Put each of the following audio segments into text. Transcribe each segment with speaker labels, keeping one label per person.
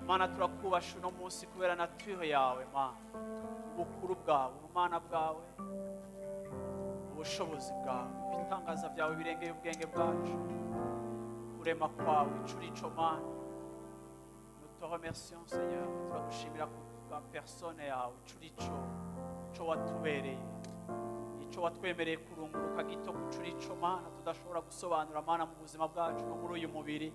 Speaker 1: Mana turakubasha uno munsi kubera nature yawe Mana, ubukuru bwawe, ubumana bwawe, ubushobozi bwawe, ibitangaza byawe birengeye ubwenge bwacu, kurema kwawe icurico Mana. Nous te remercions Seigneur, turagushimira kwa persone yawe icurico cyo watubereye, icyo watwemereye kurunguruka gito kucurico Mana tudashobora gusobanura Mana mu buzima bwacu no muri uyu mubiri.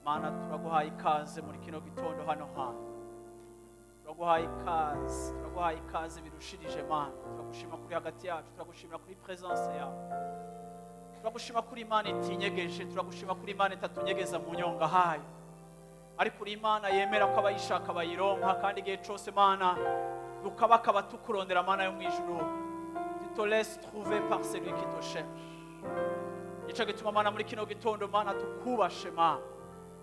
Speaker 1: Mana turaguhaye ikaze muri kino gitondo hano hantu, turaguhaye ikaze birushirije Mana. Turagushima kuri hagati yacu, turagushimira kuri presence yawe, turagushima kuri Imana itinyegeje, turagushima kuri Imana itatunyegeza mu nyonga hayo, ariko uri Imana yemera ko abayishaka bayironka, kandi igihe cyose Mana dukabakaba tukurondera Mana yo mu ijuru, tu te laisses trouver par celui qui te cherche. Ico gituma Mana muri kino gitondo Mana tukubashe Mana,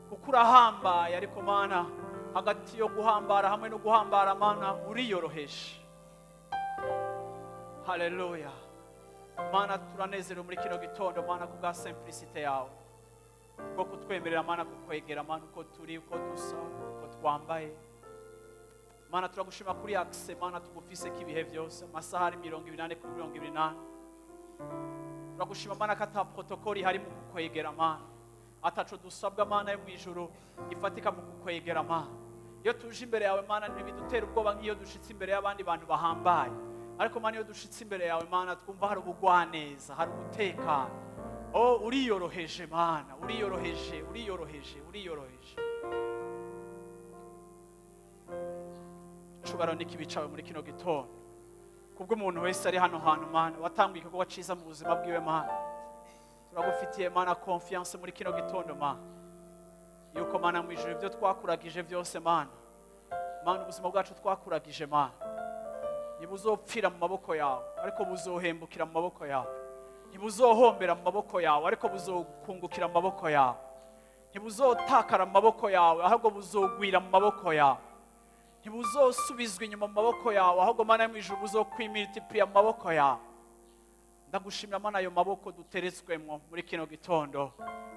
Speaker 1: kuko urahambaye, ariko Mana hagati yo guhambara hamwe no guhambara Mana uriyorohesha. Haleluya Mana, turanezerewe muri kino gitondo Mana kubwa simplicité yawe, bwo kutwemerera Mana kukwegera Mana uko turi, uko dusa, uko twambaye Mana. Turagushima kuri akse Mana tugufise kibihe byose, amasaha ari 28 kuri 28. Turagushima Mana kata protokoli hari mu kukwegera Mana, ataco dusabwa Mana yo mu ijuru ifatika mu kukwegera Mana. Iyo tuje imbere yawe Mana ntibidutera ubwoba nk'iyo dushitse imbere y'abandi bantu bahambaye, ariko Mana iyo dushitse imbere yawe Mana twumva hari ubugwaneza, hari umutekano. Oh, uriyoroheje Mana, uriyoroheje. Cubaro n'ikibicawe muri kino gitondo, kubwo umuntu wese ari hano hantu Mana watanguye igikorwa ciza mu buzima bwiwe Mana. Turagufitiye Mana confiance muri kino gitondo Mana, yuko Mana mu ijuru ibyo twakuragije byose Mana, ubuzima bwacu twakuragije Mana ntibuzopfira mu maboko yawe, ariko buzohembukira mu maboko yawe. Ntibuzohombera mu maboko yawe, ariko buzokungukira mu maboko yawe. Ntibuzotakara mu maboko yawe, ahubwo buzogwira mu maboko yawe. Ntibuzosubizwa inyuma mu maboko yawe, ahubwo Mana yo mu ijuru buzokwimultiplier mu maboko yawe. Ndagushimira Mana ayo maboko duteretswemo muri kino gitondo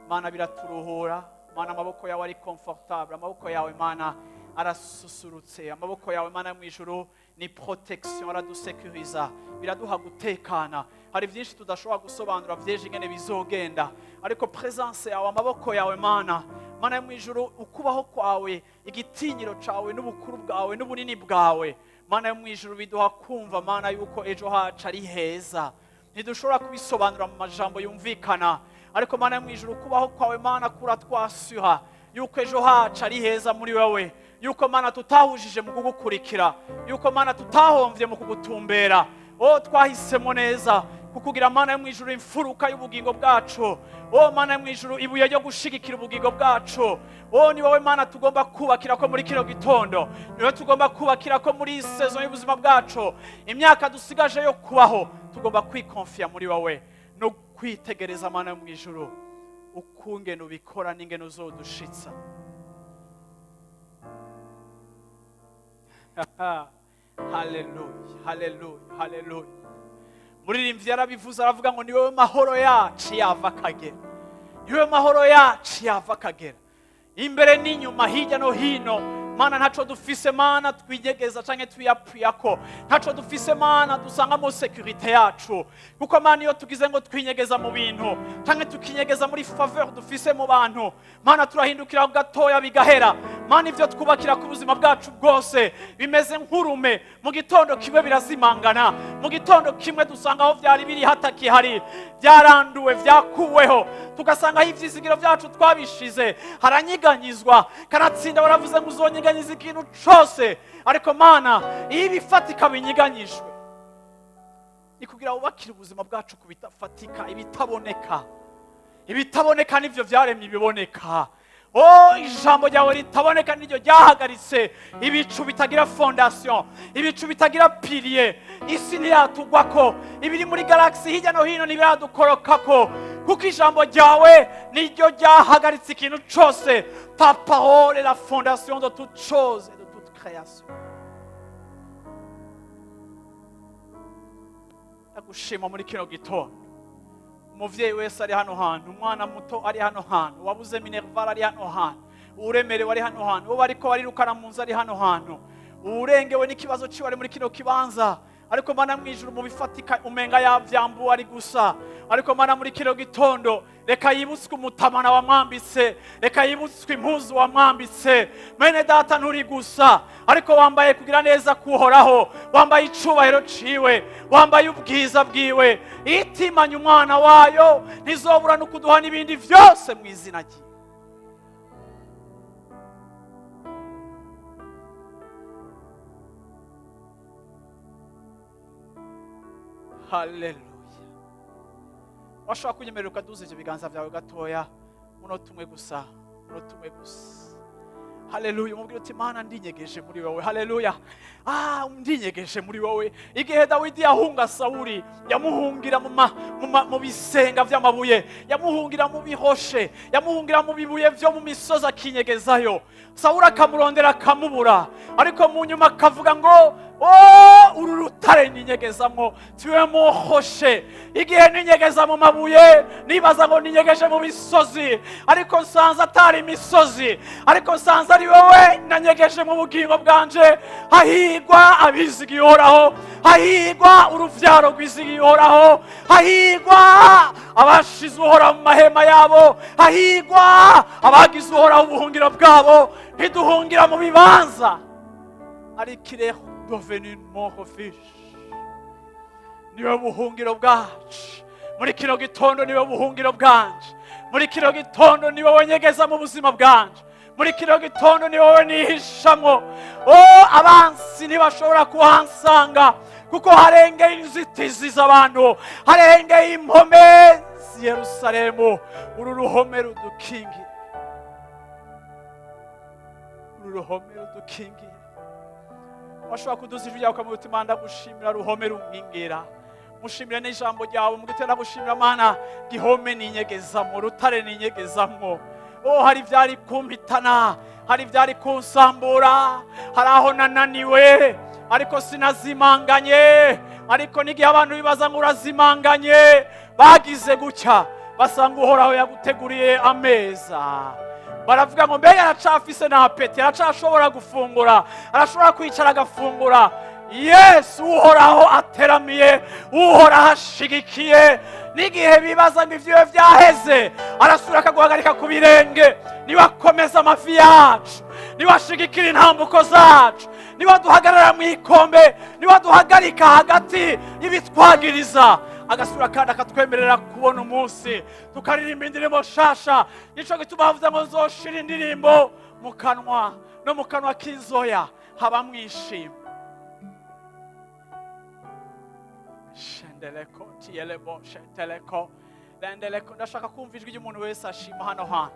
Speaker 1: Mana, biraturuhura Mana. Amaboko yawe ari comfortable, amaboko yawe Mana arasusurutse, amaboko yawe Mana mu ijuru ni protection, aradusecuriza, biraduha gutekana. Hari byinshi tudashobora gusobanura vyeje ingene bizogenda, ariko presence yawe, amaboko yawe Mana mu ijuru, ukubaho kwawe, igitinyiro cawe n'ubukuru bwawe n'ubunini bwawe Mana mu ijuru biduha kumva Mana yuko ejo hacu ari heza. Ntidushobora kubisobanura mu majambo yumvikana, ariko Mana mu ijuru kubaho kwawe Mana kuratwasura yuko ejo hacu ari heza muri wewe, yuko Mana tutahujije mu kugukurikira, yuko Mana tutahomvye mu kugutumbera. Oh, twahisemo neza kukugira Mana mu ijuru imfuruka y'ubugingo bwacu. Oh Mana mu ijuru ibuye ryo gushigikira ubugingo bwacu. Oh, ni wowe Mana tugomba kubakira ko muri kino gitondo, ni wowe tugomba kubakira ko muri saison y'ubuzima bwacu. Imyaka dusigaje yo kubaho tugomba kwikonfia muri wowe no kwitegereza Mana mu ijuru ukungene ubikora n'ingene uzodushitsa. Haleluya. Muririmbyi yarabivuze aravuga ngo ni wowe mahoro yacu yava akagera, ni wowe mahoro yacu yava akagera, imbere n'inyuma, hirya no hino Mana. Ntaco dufise Mana twigegeza canke twiyapuyako, ntaco dufise Mana dusangamo securite yacu, kuko Mana iyo tugize ngo twinyegeza mu bintu canke tukinyegeza muri faveur dufise mu bantu Mana, turahindukira gatoya bigahera Mana. Ivyo twubakira ku buzima bwacu bwose bimeze nk'urume, mu gitondo kimwe birazimangana, mu gitondo kimwe dusanga aho vyari biri hatakihari, byaranduwe, vyakuweho, tugasanga aho ivyizigiro vyacu twabishize haranyiganyizwa. Kanatsinda baravuze ngo uzonyiganyiza ikintu cose, ariko Mana iyo ibifatika binyiganyijwe ni kugira wubakire ubuzima bwacu ku bitafatika, ibitaboneka nivyo vyaremye ibiboneka. Oh, ijambo ryawe ritaboneka niryo ryahagaritse ibicu bitagira fondation, ibicu bitagira pilier, isi ntiyatugwako, ibiri muri galaxy hirya no hino ntibiradukorokako, kuko ijambo ryawe niryo ryahagaritse ikintu cose. Ta parole est la fondation de toute chose et de toute création. Ndagushima muri kino gitondo, umuvyeyi wese ari hano hantu, umwana muto ari hano hantu, wabuze minerval ari hano hantu, uremerewe ari hano hantu, uwo bariko barirukana mu nzu ari hano hantu, urengewe n'ikibazo ciwe ari muri kino kibanza, ariko Mana mwijuru mu bifatika umenga yavyambuwe ari gusa, ariko Mana muri kino gitondo reka yibutswe umutamana wamwambitse, reka yibutswe impuzu wamwambitse. Mene data nturi gusa, ariko wambaye kugira neza kuhoraho, wambaye icubahiro ciwe, wambaye ubwiza bwiwe. Itimanye umwana wayo ntizobura no kuduha n'ibindi vyose mu izina rye. Hallelujah. Washobora kunyemerera ukaduza ivyo biganza vyawe gatoya munota umwe gusa, munota umwe gusa. Hallelujah. Umubwire uti Mana ndinyegeje muri wowe. Hallelujah. Ndinyegeje muri wowe. Igihe Dawidi yahunga Sawuli, yamuhungira mu bisenga vy'amabuye, yamuhungira mu bihoshe, yamuhungira mu bibuye vyo mu misozi akinyegezayo. Sawuli akamurondera akamubura, ariko mu nyuma akavuga ngo uru rutare ninyegezamwo tiwe muhoshe. Igihe ninyegeza mu mabuye nibaza ngo ninyegeje mu misozi, ariko nsanze atari imisozi, ariko nsanze ari wowe nanyegeje mu bugingo bwanje. Hahigwa abizigiye uhoraho, hahigwa uruvyaro rwizigiye uhoraho, hahigwa abashize uhoraho mu mahema yabo, hahigwa abagize uhoraho ubuhungiro bwabo. Ntiduhungira mu bibanza arikireho devenu mon refuge. Niwe buhungiro bwacu muri kino gitondo, niwe buhungiro bwanje muri kino gitondo, niwe wenyegeza mu buzima bwanje muri kino gitondo, niwe we nihishamwo. Abansi ntibashobora kuhansanga, kuko harengeye inzitizi z'abantu, harengeye impome z'i Yerusalemu. Uru ruhome rudukingiye, uru ruhome rudukingiye. Washobora kuduza ijwi ryawe ukamuha uti Mana ndagushimira ruhome runkingira, mushimire n'ijambo ryawe, mugite ndagushimira Mana gihome ninyegezamwo, rutare ninyegezamwo. Hari vyari kumpitana, hari vyari kunsambura, hari aho nananiwe ariko sinazimanganye. Ariko n'igihe abantu bibaza ngo urazimanganye, bagize gutya basanga uhoraho yaguteguriye ameza. Baravuga ngo mbega aracafise na apeti, aracashobora gufungura, arashobora kwicara agafungura. Yesu uhoraho ateramiye, uhoraho ashigikiye. N'igihe bibaza ngo ivyiwe vyaheze, arasubira akaguhagarika ku birenge. Niwe akomeza amavi yacu, niwe ashigikira intambuko zacu, niwe aduhagarara mu ikombe, niwe aduhagarika hagati y'ibitwagiriza, agasubira kandi akatwemerera kubona umunsi tukaririmba indirimbo nshasha. Nico gituma bavuze ngo nzoshira indirimbo mu kanwa, no mu kanwa k'inzoya haba mwishima. Shendeleko tielebo shenteleko lendeleko. Ndashaka kumva ijwi ry'umuntu wese ashima hano hantu.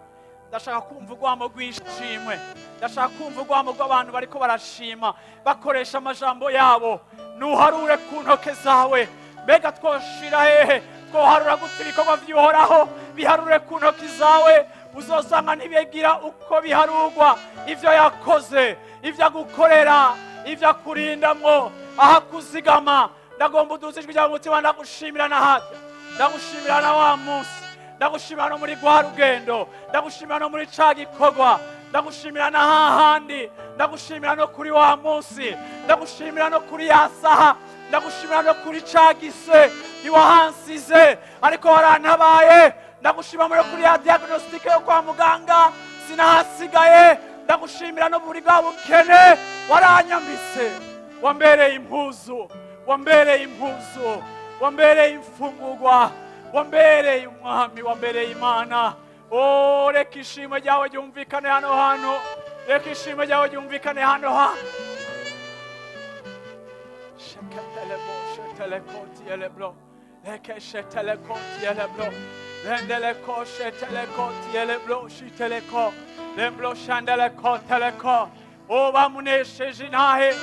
Speaker 1: Ndashaka kumva urwamo rw'ishimwe, ndashaka kumva urwamo rw'abantu bariko barashima bakoresha amajambo yabo. Nuharure ku ntoke zawe, mbega twoshira hehe? Twoharura gute ibikorwa vy'uhoraho? Biharure ku ntoki zawe, uzosanga ntibigira uko biharurwa ivyo yakoze, ivyo agukorera, ivyo akurindamwo, aha kuzigama. Ndagomba uduze ijwi ryawe mutima, ndagushimira na harya, ndagushimira na wa munsi, ndagushimira no muri rwa rugendo, ndagushimira no muri ca gikorwa, ndagushimira na hahandi, ndagushimira no kuri wa munsi, ndagushimira no kuri ya saha, ndagushimira no kuri ca gise niwahansize ariko warantabaye. Ndagushimira muri kuri ya diagnostic yo kwa muganga sinahasigaye. Ndagushimira no muri bwa bukene waranyambitse, wambereye impuzu, wambereye impuzu, wambereye imfungurwa, wambereye umwami, wambereye Imana. Reka ishimwe ryawe ryumvikane hano hantu, reka ishimwe ryawe ryumvikane hano hantu. Shetelekoti leke shetelekoti lendeleko shetelekoti eleblo shiteleko lemblo shandeleko teleko. Bamunesheje intahe.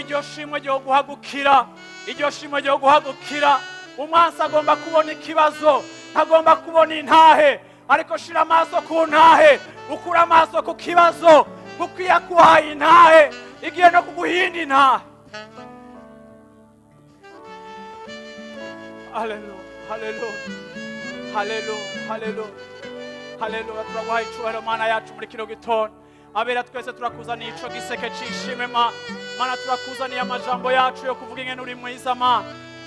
Speaker 1: Iryo shimwe ryo guhagukira, iryo shimwe ryo guhagukira. Umwansi agomba kubona ikibazo, ntagomba kubona intahe, ariko shira amaso ku ntahe, ukura amaso ku kibazo, kuko yakuhaye intahe igiye no kuguhinda intahe. Hallelujah, hallelujah, hallelujah, hallelujah, haleluya turaguhaye icyubahiro mana yacu muri kino gitondo abera twese turakuzaniye ico giseke cishime mana turakuzaniye amajambo yacu yo kuvuga ingene uri mwiza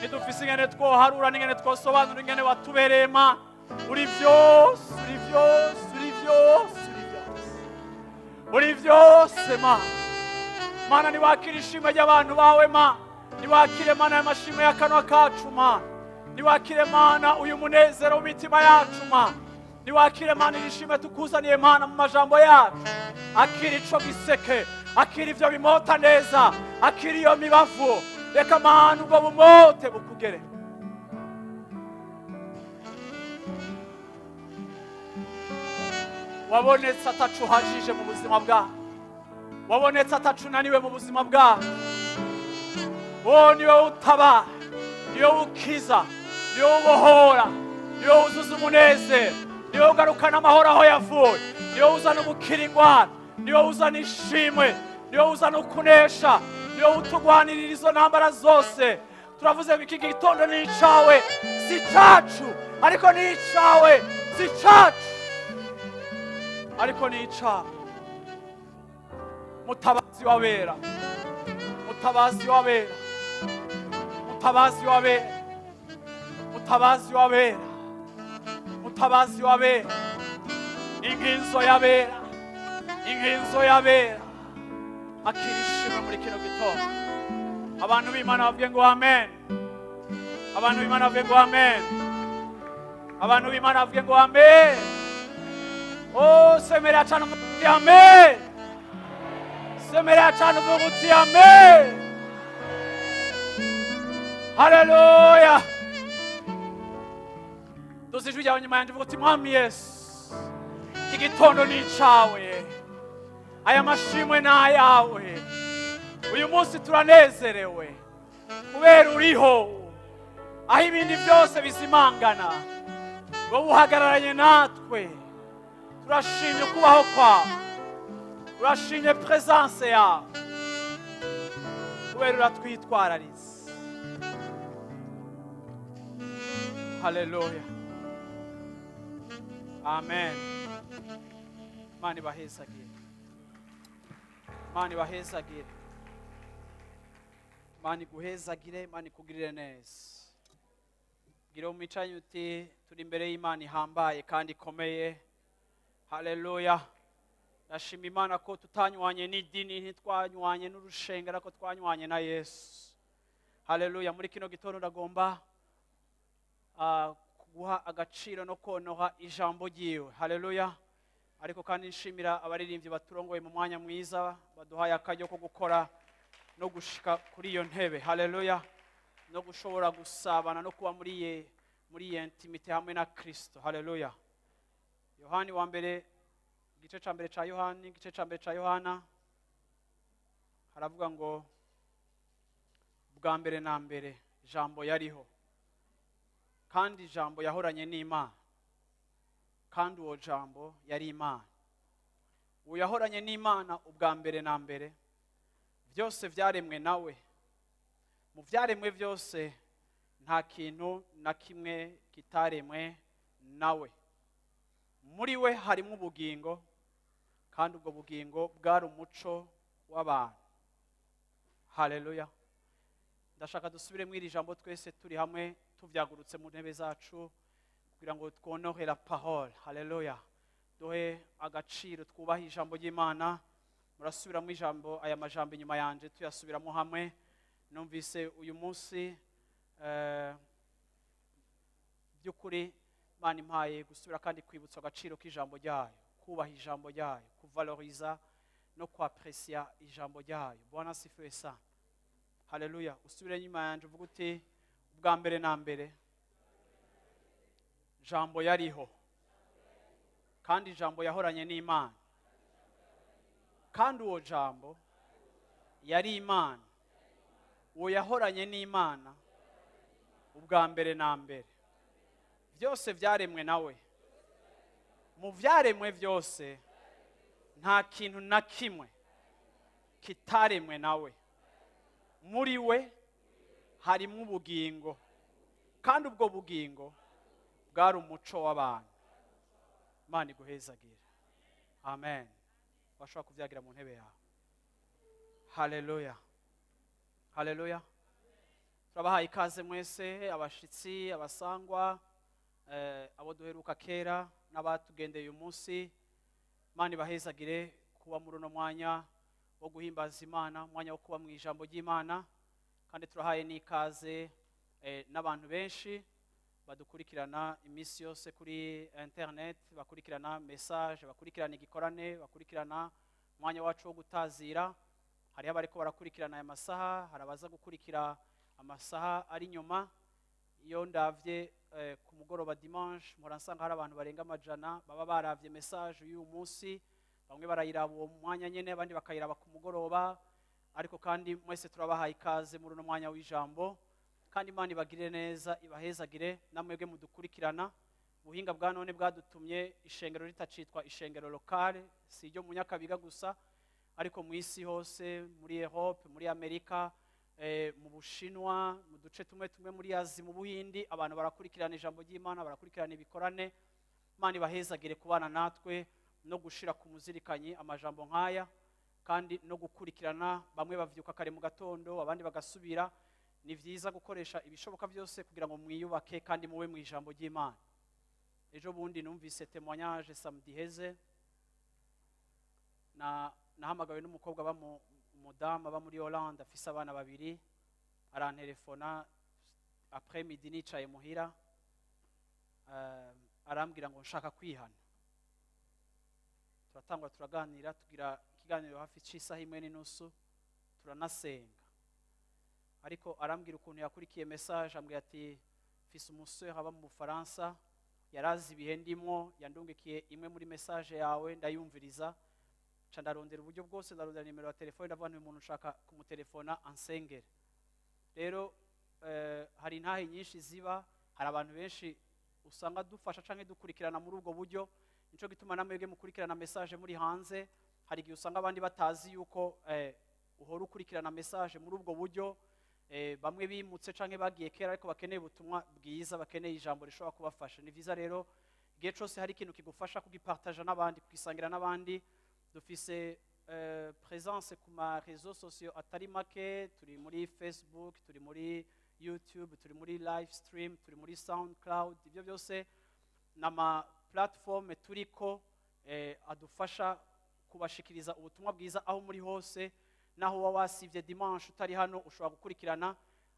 Speaker 1: nidufise ingene twoharura n'ingene twosobanura ingene watubereye uri vyose mana niwakire ishimwe ry'abantu bawe niwakire mana y'amashimwe y'akanwa kacu niwakire mana uyu munezero w'imitima yacu niwakire mana irishimwe tukuzaniye mana mu majambo yacu akira ico giseke akira ivyo bimota neza akira iyo mibavu reka mana ubwo bumote bukugere wabonetse atacu hajije mu buzima bwawe wabonetse atacu naniwe mu buzima bwawe niwe utabara niwe ukiza niwe ubohora niwe uzuza umunezero niwe ugarukana amahoro aho yavuye niwe uzana ubukira ingwara niwe uzana ishimwe niwe uzana ukunesha niwe utugwanirira izo ntambara zose turavuze ngo iki gitondo ni icawe si cacu ariko ni icawe si cacu ariko ni icawe mutabazi wabera mutabazi wabera mutabazi wabera mutabazi wabera mutabazi wabera inginzo yabera akirishima muri kino gitondo abantu b'Imana bavuge ngo amen abantu b'Imana bavuge ngo amen abantu b'Imana bavuge ngo amen semera cyane umuti amen semera cyane umuti amen haleluya duze ijwi ryawe nyuma yanjye uvuga uti mwami Yesu iki gitondo ni icawe aya mashimwe ni ayawe uyu munsi turanezerewe kubera uriho aho ibindi byose bizimangana wowe uhagararanye natwe turashimye kubaho kwawe turashimye presence yawe kubera uratwitwarariza haleluya amen mani bahezagire mani bahezagire mani guhezagire mani kugirire neza gira umicanye uti turi imbere y'Imana ihambaye kandi ikomeye haleluya ndashima Imana ko tutanywanye n'idini ntitwanywanye n'urushengero ko twanywanye na Yesu haleluya muri kino gitondo ndagomba guha agaciro no konoha ijambo ryiwe haleluya ariko kandi nshimira abaririmbyi baturongoye mu mwanya mwiza baduhaye akaryo ko gukora no gushika kuri iyo ntebe haleluya no gushobora gusabana no kuba muri intimite hamwe na Kristo haleluya Yohani wa mbere igice ca mbere ca Yohani igice ca mbere ca Yohana haravuga ngo bwa mbere na mbere jambo yariho kandi jambo yahoranye n'Imana kandi uwo jambo yari Imana uwo yahoranye n'Imana ubwa mbere na mbere byose vyaremwe nawe mu vyaremwe byose nta kintu na kimwe kitaremwe nawe muri we harimo ubugingo kandi ubwo bugingo bwari umuco w'abantu haleluya ndashaka dusubire mwiri jambo twese turi hamwe tuvyagurutse mu ntebe zacu kugira ngo twonohe la parole haleluya duhe agaciro twubaha ijambo ry'Imana murasubira mu ijambo aya majambo inyuma yanje tuyasubiramo hamwe numvise uyu munsi by'ukuri Imana impaye gusubira kandi kwibutsa agaciro k'ijambo ryayo kubaha ijambo ryayo kuvaloriza no kwaprecia ijambo ryayo Bwana sifiwe sana haleluya usubire nyuma yanje uvuga uti ubwa mbere na mbere jambo yariho kandi ijambo yahoranye n'Imana kandi uwo jambo yari Imana uwo yahoranye n'Imana ubwa mbere na mbere byose vyaremwe nawe mu vyaremwe byose nta kintu na kimwe kitaremwe nawe muri we harimo ubugingo kandi ubwo bugingo bwari umuco w'abantu Imana iguhezagire. Amen. Washobora kuvyagira mu ntebe yawe. Haleluya. Haleluya. Turabahaye ikaze mwese, abashitsi, abasangwa, abo duheruka kera n'abatugendeye uyu munsi. Imana ibahezagire kuba muri uno mwanya wo guhimbaza Imana, umwanya wo kuba mu ijambo ry'Imana, kandi turahaye n'ikaze n'abantu benshi badukurikirana iminsi yose kuri internet, bakurikirana message, bakurikirana igikorane, bakurikirana umwanya wacu wo gutazira. Hariho abariko barakurikirana aya masaha, hari abaza gukurikira amasaha ari nyuma. Iyo ndavye ku mugoroba dimanche mpora nsanga hari abantu barenga amajana baba baravye message y'uyu munsi, bamwe barayiraba uwo mwanya nyene, abandi bakayiraba ku mugoroba. Ariko kandi mwese turabahaye ikaze muri uno mwanya w'ijambo, kandi Imana ibagirire neza, ibahezagire. Namwebwe mudukurikirana, ubuhinga bwa none bwadutumye ishengero ritacitwa ishengero lokale, si iryo mu Nyakabiga gusa, ariko mu isi hose, muri Europe, muri Amerika, mu Bushinwa, mu duce tumwe tumwe muri Azi, mu Buhindi, abantu barakurikirana ijambo ry'Imana, barakurikirana ibikorane. Imana ibahezagire kubana natwe no gushira ku muzirikanyi amajambo nk'aya, kandi no gukurikirana. Bamwe bavyuka kare mu gatondo, abandi bagasubira. Ni vyiza gukoresha ibishoboka byose kugira ngo mwiyubake kandi muwe mu ijambo ry'Imana. Ejo bundi numvise témoignage samedi heze, nahamagawe n'umukobwa umudamu aba muri Hollande, afise abana babiri. Arantelefona après midi nicaye muhira, arambwira ngo nshaka kwihana. Turatangwa turaganira, tugira ikiganiro hafi c'isaha imwe n'inusu, turanasenga. Ariko arambwira ukuntu yakurikiye message, ambwira ati fise umusore aba mu Bufaransa, yarazi ibihe ndimwo, yandungikiye imwe muri message yawe, ndayumviriza. Ca ndarondera uburyo bwose, ndarondera nimero ya telefone, ndavuga nti umuntu ushaka kumutelefona ansengere. Rero hari intahe nyinshi ziba, hari abantu benshi usanga dufasha canke dukurikirana muri ubwo buryo. Nico gituma namwebwe mukurikirana message muri hanze, hari igihe usanga abandi batazi yuko uhora ukurikirana message muri ubwo buryo. Bamwe bimutse canke bagiye kera ariko bakeneye ubutumwa bwiza, bakeneye ijambo rishobora kubafasha. Ni vyiza rero igihe cose hari ikintu kigufasha kugipartager n'abandi, kugisangira n'abandi. Dufise présence ku ma réseaux sociaux atari make, turi muri Facebook, turi muri YouTube, turi muri live stream, turi muri SoundCloud. Ibyo byose nama platform turiko adufasha kubashikiriza ubutumwa bwiza aho muri hose. Naho wasivye dimanche utari hano, ushobora gukurikirana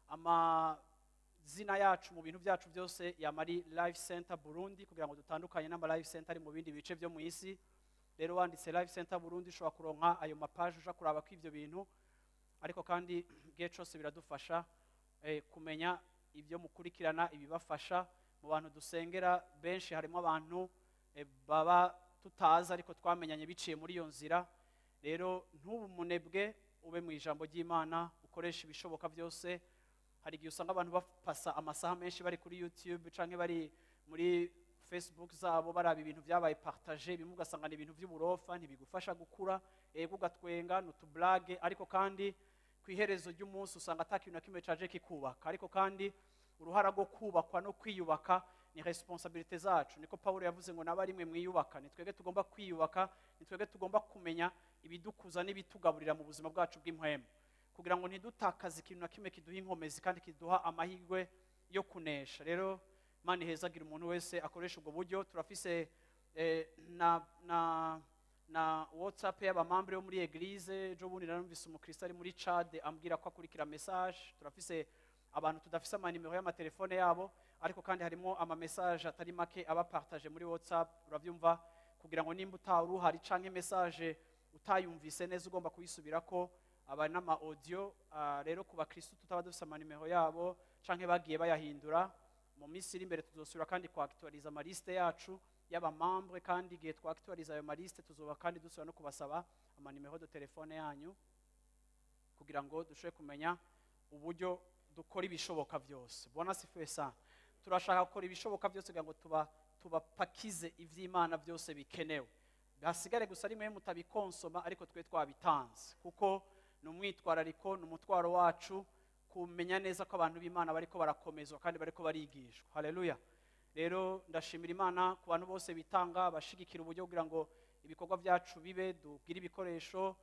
Speaker 1: amazina yacu mu bintu byacu byose ya Mari Life Center Burundi, kugira ngo dutandukanye n'ama Life Center ari mu bindi bice byo mu isi. Rero wanditse Life Center Burundi ushobora kuronka ayo mapage uja kuraba ko ivyo bintu. Ariko kandi igihe cose biradufasha kumenya ibyo mukurikirana, ibibafasha. Mu bantu dusengera benshi harimo abantu baba tutazi ariko twamenyanye biciye muri iyo nzira. Rero ntubumunebwe, ube mu ijambo ry'Imana, ukoresha ibishoboka byose. Hari igihe usanga abantu bapasa amasaha menshi bari kuri YouTube canke bari muri Facebook zabo baraba ibintu byabaye partager, bimwe ugasanga ni ibintu by'uburofa, ntibigufasha gukura, ugatwenga n'utublage. Ariko kandi kwiherezo ry'umunsi usanga atakintu na kimwe caje kikubaka. Ariko kandi uruhara rwo kubakwa no kwiyubaka ni responsabilité zacu. Niko Paulo yavuze ngo nabarimwe mwiyubaka. Ni twebwe tugomba kwiyubaka, ni twebwe tugomba kumenya ibidukuza n'ibitugaburira mu buzima bwacu bw'impwemu, kugira ngo ntidutakaze ikintu na kimwe kiduha inkomezi kandi kiduha amahirwe yo kunesha. Rero Imana ihezagira umuntu wese akoresha ubwo buryo. Turafise na WhatsApp y'abamambre yo muri Eglise. Ejo bundi narumvise umukristo ari muri Chad ambwira ko akurikira message. Turafise abantu tudafise amanimero y'amatelefone yabo, ariko kandi harimo ama message atari make aba partage muri WhatsApp. Uravyumva, kugira ngo nimba utaruhari canke message utayumvise neza ugomba kubisubirako, aba n'ama audio. Rero ku bakristo tutaba dufise amanimero yabo canke bagiye bayahindura, mu minsi iri imbere tuzosubira kandi kwaktualiza ama liste yacu y'abamambre, kandi igihe twaktualiza ayo ma liste tuzoba kandi dusubira no kubasaba amanimero de telefone yanyu, kugira ngo dushobore kumenya uburyo dukora ibishoboka byose. Bwana sifiwe sana. Turashaka gukora ibishoboka byose kugira ngo tubapakize ivy'Imana byose bikenewe. Hasigare gusa rimwe mutabikonsoma, ariko twe twabitanze, kuko ni umwitwarariko, ni umutwaro wacu kumenya neza ko abantu b'Imana bariko barakomezwa kandi bariko barigishwa. Haleluya. rero ndashimira Imana ku bantu bose bitanga bashigikira uburyo kugira ngo ibikorwa byacu bibe dugire ibikoresho.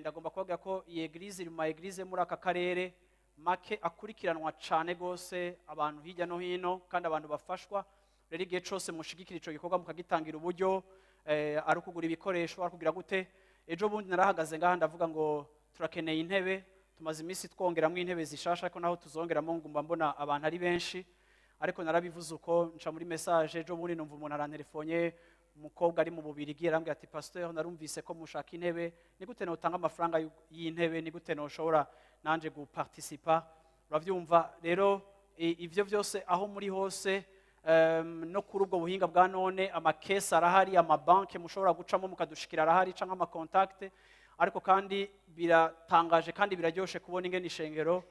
Speaker 1: Ndagomba kubabwira ko iyi eglise iri mu ma eglise muri aka karere make akurikiranwa cyane gose abantu hirya no hino kandi abantu bafashwa. Rero igihe cyose mushigikira ico gikorwa mukagitangira uburyo ari ukugura ibikoresho ari kugira gute. Ejo bundi narahagaze ngaha ndavuga ngo turakeneye intebe, tumaze iminsi twongeramo intebe zishasha ariko naho tuzongeramo ngumba mbona abantu ari benshi, ariko narabivuze uko nca muri message. Ejo bundi numva umuntu arantelefone, umukobwa ari mu Bubirigi arambwira ati pasteur, narumvise ko mushaka intebe, ni gute notanga amafaranga y'intebe, ni gute noshobora nanje guparticipa. Uravyumva rero ivyo byose aho muri hose no kuri ubwo buhinga bwa none amakesi arahari, amabanki mushobora gucamo mukadushikira arahari canke amakontakte. Ariko kandi biratangaje kandi biraryoshe kubona ingene ishengero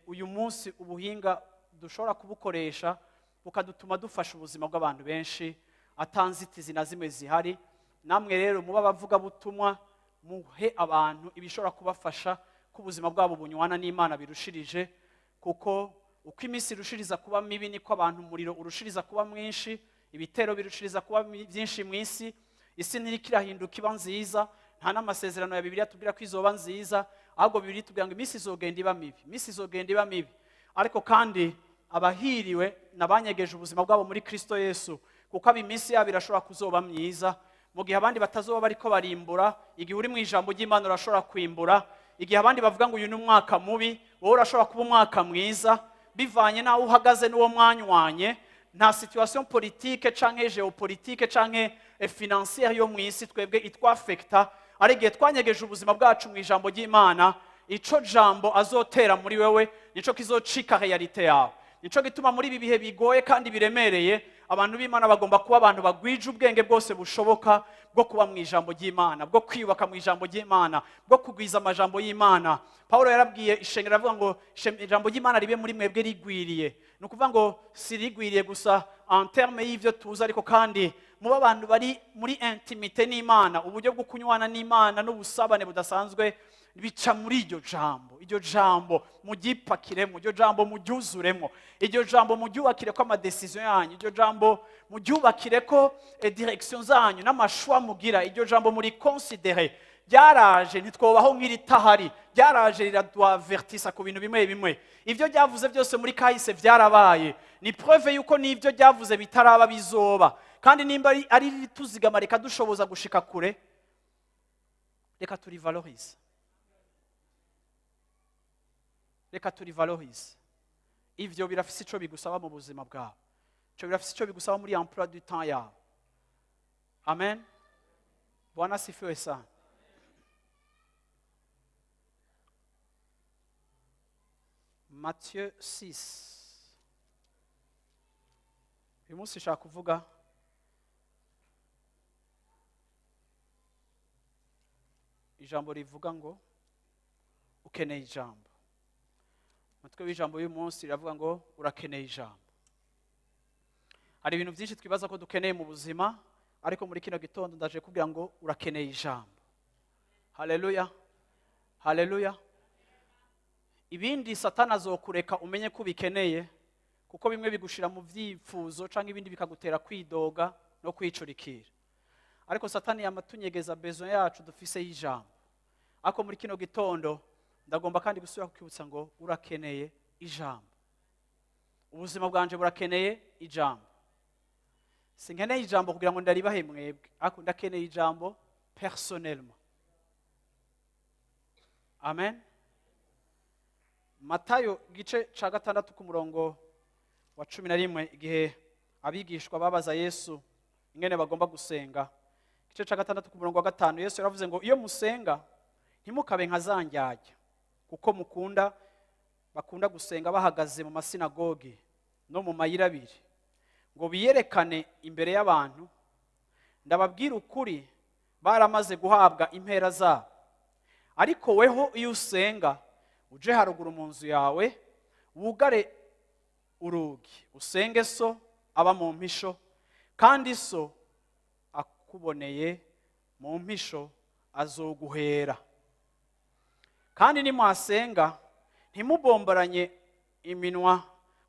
Speaker 1: uyu munsi ubuhinga dushobora kubukoresha bukadutuma dufasha ubuzima bw'abantu benshi atanzitizi na zimwe zihari. Namwe rero muba bavuga butumwa muhe abantu ibishobora kubafasha ku buzima bwabo bunywana n'Imana birushirije, kuko uko iminsi irushiriza kuba mibi niko abantu umuriro urushiriza kuba mwinshi, ibitero birushiriza kuba byinshi mu isi. Isi ntiriko irahinduka iba nziza, nta n'amasezerano ya Bibiliya tubwira ko izoba nziza, ahubwo Bibiliya tubwira ngo iminsi izogenda iba mibi, iminsi izogenda iba mibi. Ariko kandi abahiriwe nabanyegeje ubuzima bwabo muri Kristo Yesu, kuko aba iminsi yabo irashobora kuzoba myiza, mu gihe abandi batazoba bariko barimbura. Igihe uri mu ijambo ry'Imana urashobora kwimbura, igihe abandi bavuga ngo uyu ni umwaka mubi, wowe urashobora kuba umwaka mwiza bivanye naho uhagaze n'uwo mwanywanye. Nta situation politique canke geopolitique canke financière yo mu isi twebwe itwafekta, ari igihe twanyegeje ubuzima bwacu mu ijambo ry'Imana. Ico jambo azotera muri wewe nico kizocika realite yawe. Nico gituma muri ibi bihe bigoye kandi biremereye abantu b'Imana bagomba kuba abantu bagwije ubwenge bwose bushoboka bwo kuba mu ijambo ry'Imana, bwo kwiyubaka mu ijambo ry'Imana, bwo kugwiza amajambo y'Imana. Paulo yarabwiye ishengero avuga ngo ijambo ry'Imana ribe muri mwebwe rigwiriye. Ni ukuvuga ngo si rigwiriye gusa en terme y'ivyo tuzi, ariko kandi muba abantu bari muri intimite n'Imana, uburyo bwo kunywana n'Imana n'ubusabane budasanzwe bica muri iryo jambo. Iryo jambo mugipakiremo, iryo jambo muryuzuremo, iryo jambo muryubakire ko amadecision yanyu, iryo jambo muryubakire ko direction zanyu n'amashwa mugira, iryo jambo muri considérer. Byaraje ntitwobaho nk'iritahari, byaraje riraduavertisa ku bintu bimwe bimwe. Ivyo byavuze byose muri kahise byarabaye, ni preuve yuko n'ivyo byavuze bitaraba bizoba. Kandi nimba ari rituzigama reka dushoboza gushika kure, reka turivalorize, reka turivalorize. Ivyo birafise ico bigusaba mu buzima bwawe, ico birafise ico bigusaba muri emploi du temps yawe. Amen. Bwana sifiwe sana. Matthieu 6. Uyu munsi nshaka kuvuga ijambo rivuga ngo ukeneye ijambo. Umutwe w'ijambo y'uyu munsi riravuga ngo urakeneye ijambo. Hari ibintu byinshi twibaza ko dukeneye mu buzima, ariko muri kino gitondo ndaje kugira ngo urakeneye ijambo. Haleluya, haleluya. Ibindi Satani azokureka umenye ko bikeneye, kuko bimwe bigushira mu vyifuzo canke ibindi bikagutera kwidoga no kwicurikira. Ariko Satani yamatunyegeza besoin yacu dufise y'ijambo. Ako muri kino gitondo ndagomba kandi gusubira kukibutsa ngo urakeneye ijambo. Ubuzima bwanje burakeneye ijambo. Sinkeneye ijambo kugira ngo ndaribahe mwebwe, ako ndakeneye ijambo personnellement. Amen. Matayo gice ca 6 ku murongo wa 11, igihe abigishwa babaza Yesu ingene bagomba gusenga. Gice ca 6 ku murongo wa 5, Yesu yaravuze ngo iyo musenga ntimukabe nka zandyarya, kuko bakunda gusenga bahagaze mu masinagogi no mu mayira abiri, ngo biyerekane imbere y'abantu. Ndababwira ukuri, baramaze guhabwa impera zabo. Ariko weho iyo usenga, uje haruguru mu nzu yawe, wugare urugi, usenge so aba mu mpisho, kandi so akuboneye mu mpisho azoguhera. Kandi nimwasenga ntimubombaranye iminwa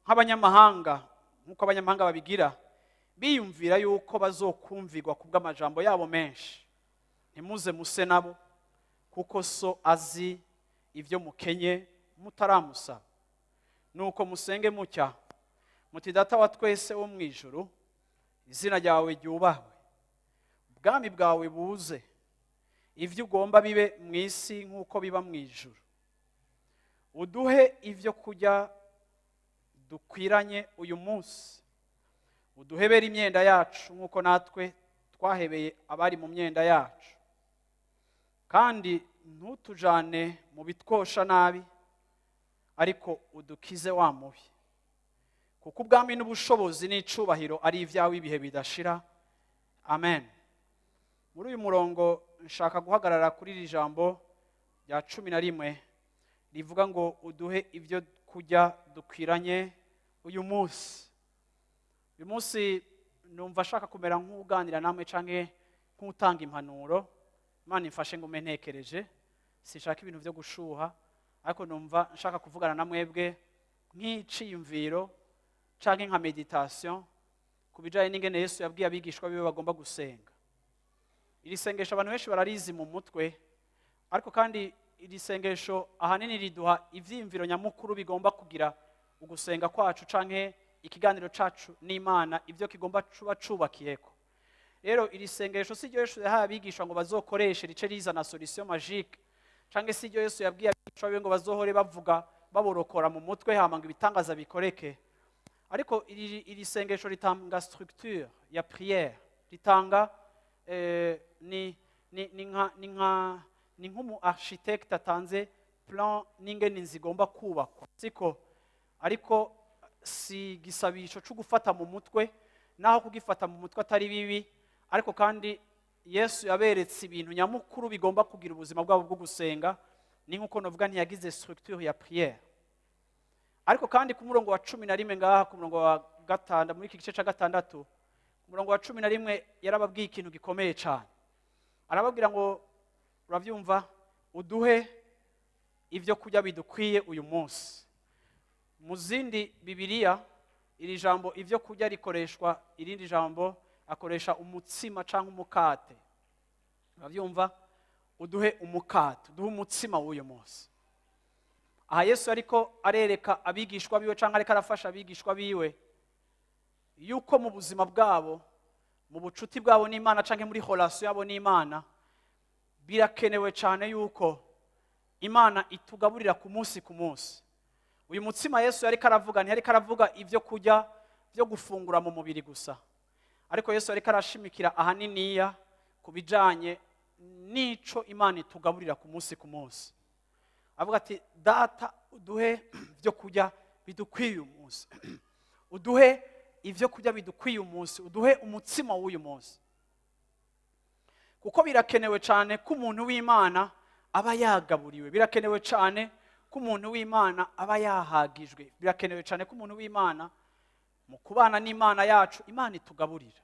Speaker 1: nk'abanyamahanga, nk'uko abanyamahanga babigira, biyumvira yuko bazokumvirwa kubw'amajambo yabo menshi. Ntimuze muse nabo, kuko so azi ibyo mukenye mutaramusaba. Nuko musenge mutya muti: Data wa twese wo mu ijuru, izina ryawe ryubahwe, ubwami bwawe buze, ibyo ugomba bibe mu isi nk'uko biba mu ijuru. Uduhe ibyo kurya dukwiranye uyu munsi, uduhebere imyenda yacu nk'uko natwe twahebeye abari mu myenda yacu, kandi ntutujane mu bitwosha nabi, ariko udukize wa mubi, kuko ubwami n'ubushobozi n'icubahiro ari ibyawe ibihe bidashira. Amen. Muri uyu murongo nshaka guhagarara kuri iri jambo rya 11 rivuga ngo uduhe ibyo kurya dukwiranye uyu munsi. Uyu munsi numva ashaka kumera nk'uganira namwe canke nk'utanga impanuro. Imana imfashe ngo mentekereje, sinshaka ibintu byo gushuha, ariko numva nshaka kuvugana na mwebwe nk'iciyumviro canke nka meditation ku bijanye n'ingene Yesu yabwiye abigishwa biwe bagomba gusenga. Iri sengesho abantu benshi bararizi mu mutwe, ariko kandi iri sengesho ahanini riduha ivyiyumviro nyamukuru bigomba kugira ugusenga kwacu canke ikiganiro cacu n'Imana ibyo kigomba cuba cubakiyeko. Rero iri sengesho si ryo Yesu yahaye abigishwa ngo bazokoreshe rice rizana solution magique, canke si ryo Yesu yabwiye abigishwa biwe ngo bazohore bavuga baborokora mu mutwe hama ngo ibitangaza bikoreke. Ariko iri sengesho ritanga structure ya prière, ritanga ni nk'umu architecte atanze plan n'ingene zigomba kubakwa, siko? Ariko si gisabisho cyo gufata mu mutwe, naho kugifata mu mutwe atari bibi, ariko kandi Yesu yaberetse ibintu nyamukuru bigomba kugira ubuzima bwabo bwo gusenga. Ni nkuko novuga ntiyagize structure ya prière. Ariko kandi ku murongo wa 11 ngaha, ku murongo wa 5 muri iki gice ca 6, ku murongo wa 11 yarababwiye ikintu gikomeye cyane. Arababwira ngo uravyumva, uduhe ibyo kurya bidukwiye uyu munsi. Mu zindi Bibiliya iri jambo ibyo kurya rikoreshwa irindi jambo, akoresha umutsima cyangwa umukate. Uravyumva, uduhe umukate, uduhe umutsima w'uyu munsi. Aha Yesu ariko arereka abigishwa biwe cyangwa ariko arafasha abigishwa biwe yuko mu buzima bwabo, mu bucuti bwabo n'Imana cyangwa muri relation yabo n'Imana, birakenewe cyane yuko Imana itugaburira ku munsi ku munsi. Uyu mutsima Yesu yariko aravuga, ntiyariko aravuga ibyo kurya byo gufungura mu mubiri gusa, ariko Yesu yariko arashimikira ahaniniya ku bijanye n'ico Imana itugaburira ku munsi ku munsi. Avuga ati: Data, uduhe ibyo kurya bidukwiye uyu munsi, uduhe ibyo kurya bidukwiye uyu munsi, uduhe umutsima w'uyu munsi. Kuko birakenewe cyane ko umuntu w'Imana aba yagaburiwe, birakenewe cyane ko umuntu w'Imana aba yahagijwe, birakenewe cyane ko umuntu w'Imana mu kubana n'Imana yacu Imana itugaburira.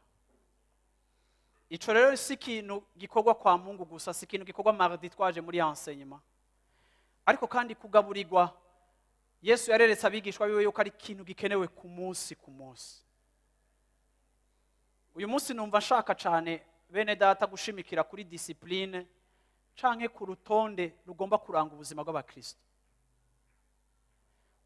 Speaker 1: Ico rero si ikintu gikorwa kwa Mungu gusa, si ikintu gikorwa mardi twaje muri enseignement, ariko kandi kugaburirwa Yesu yareretse abigishwa biwe yuko ari ikintu gikenewe ku munsi ku munsi. Uyu munsi numva nshaka cyane bene data gushimikira kuri discipline canke ku rutonde rugomba kuranga ubuzima bw'abakristo.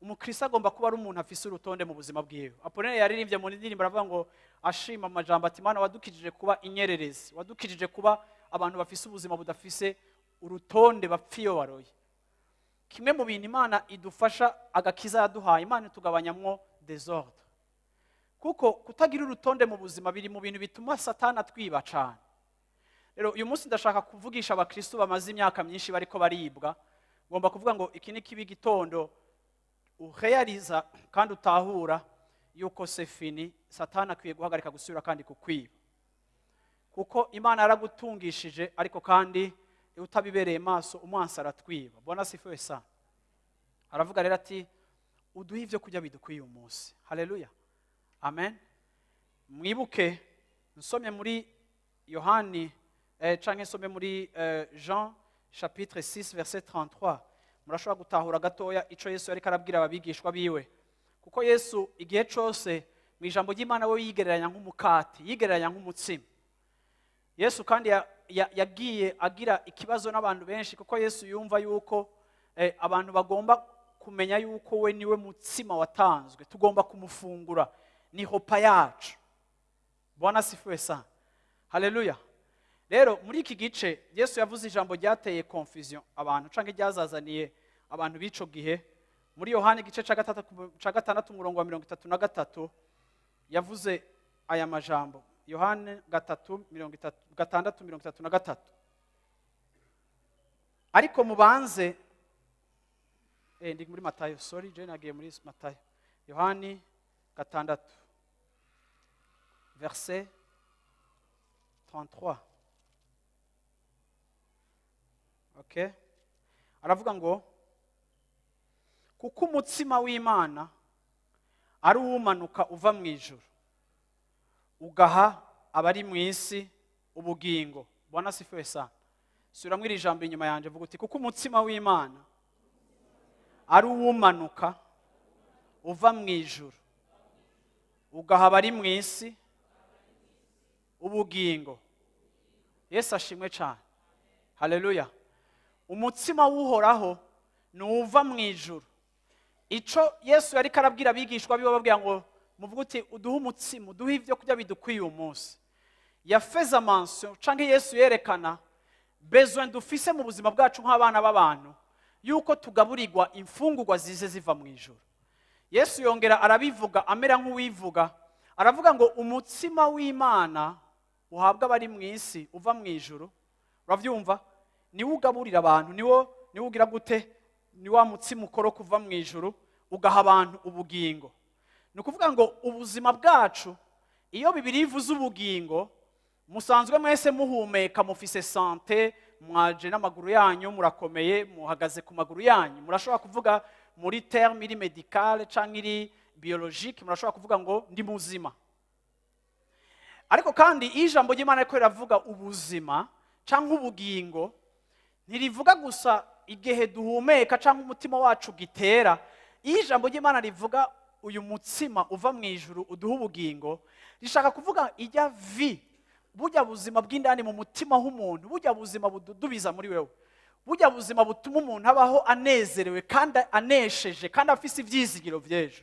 Speaker 1: Umukristo agomba kuba ari umuntu afise urutonde mu buzima bwiwe. Apollinaire yaririmbye mu ndirimbo aravuga ngo ashima amajambo ati: Mana, wadukijije kuba inyererezi, wadukijije kuba abantu bafise ubuzima budafise urutonde bapfiyo waroye. Kimwe mu bintu Imana idufasha agakiza yaduhaye, Imana itugabanyamwo desordre. Kuko kutagira urutonde mu buzima biri mu bintu bituma Satani atwiba cyane. Rero uyu munsi ndashaka kuvugisha abakristo bamaze imyaka myinshi bariko baribwa. Ngomba kuvuga ngo iki ni kibi gitondo urealiza kandi utahura yuko c'est fini, Satani akwiye guhagarika gusubira kandi kukwiba. Kuko Imana yaragutungishije, ariko kandi utabibereye maso umwansi aratwiba. Bwana sifiwe sana. Aravuga rero ati: uduhe ibyo kurya bidukwiye uyu munsi. Haleluya. Amen. Mwibuke nsomye muri Yohani canke nsomye muri Jean chapitre 6 verset 33. Murashobora gutahura gatoya ico Yesu yariko arabwira ababigishwa biwe. Kuko Yesu igihe cyose mu ijambo ry'Imana we yigereranya nk'umukati, yigereranya nk'umutsima. Yesu kandi yagiye agira ikibazo n'abantu benshi, kuko Yesu yumva yuko abantu bagomba kumenya yuko we niwe mutsima watanzwe, tugomba kumufungura, ni hopa yacu. Bwana asifiwe sana. Haleluya. Rero muri iki gice Yesu yavuze ijambo ryateye confusion abantu, canke ryazazaniye abantu b'ico gihe. Muri Yohana igice ca 6 umurongo wa 33 yavuze aya majambo. Yohana 6:33. Ariko mubanze ndi muri Matayo, sorry, je nagiye muri Matayo. Yohani 6 verset 33. Okay? Aravuga ngo kuko umutsima w'Imana ari uwumanuka uva mu ijuru ugaha abari mu isi ubugingo. Bwana asifiwe sana. Sura mwiri jambo inyuma yanje vuga uti kuko umutsima w'Imana ari uwumanuka uva mu ijuru ugaha abari mu isi ubugingo. Yesu ashimwe cyane. Haleluya. Umutsima w'uhoraho nuva mu ijuru. Ico Yesu yari karabwira abigishwa biwe babwira ngo muvuga uti uduhe umutsima, uduhe ibyo kurya bidukwiye umunsi. Yafeza mention canke Yesu yerekana besoin dufise mu buzima bwacu nk'abana b'abantu yuko tugaburirwa imfungurwa zize ziva mu ijuru. Yesu yongera arabivuga amera nk'uwivuga, aravuga ngo umutsima w'Imana uhabwa abari mu isi uva mu ijuru. Uravyumva? Niwe ugaburira abantu, niwe ugira gute? Ni wa mutsima ukoro kuva mu ijuru ugaha abantu ubugingo. Ni ukuvuga ngo ubuzima bwacu iyo Bibiliya ivuze ubugingo, musanzwe mwese muhumeka, mufise sante, mwaje n'amaguru yanyu, murakomeye, muhagaze ku maguru yanyu. Murashobora kuvuga muri terme iri medicale canke iri biologique, murashobora kuvuga ngo ndi muzima. Ariko kandi ijambo ry'Imana riko riravuga ubuzima canke ubugingo, ntirivuga gusa igihe duhumeka canke umutima wacu gitera. Ijambo ry'Imana rivuga uyu mutsima uva mu ijuru uduha ubugingo, rishaka kuvuga ijya vi, burya buzima bw'indani mu mutima w'umuntu, burya buzima bududubiza muri wewe, burya buzima butuma umuntu abaho anezerewe kandi anesheje kandi afise ivyizigiro vy'ejo.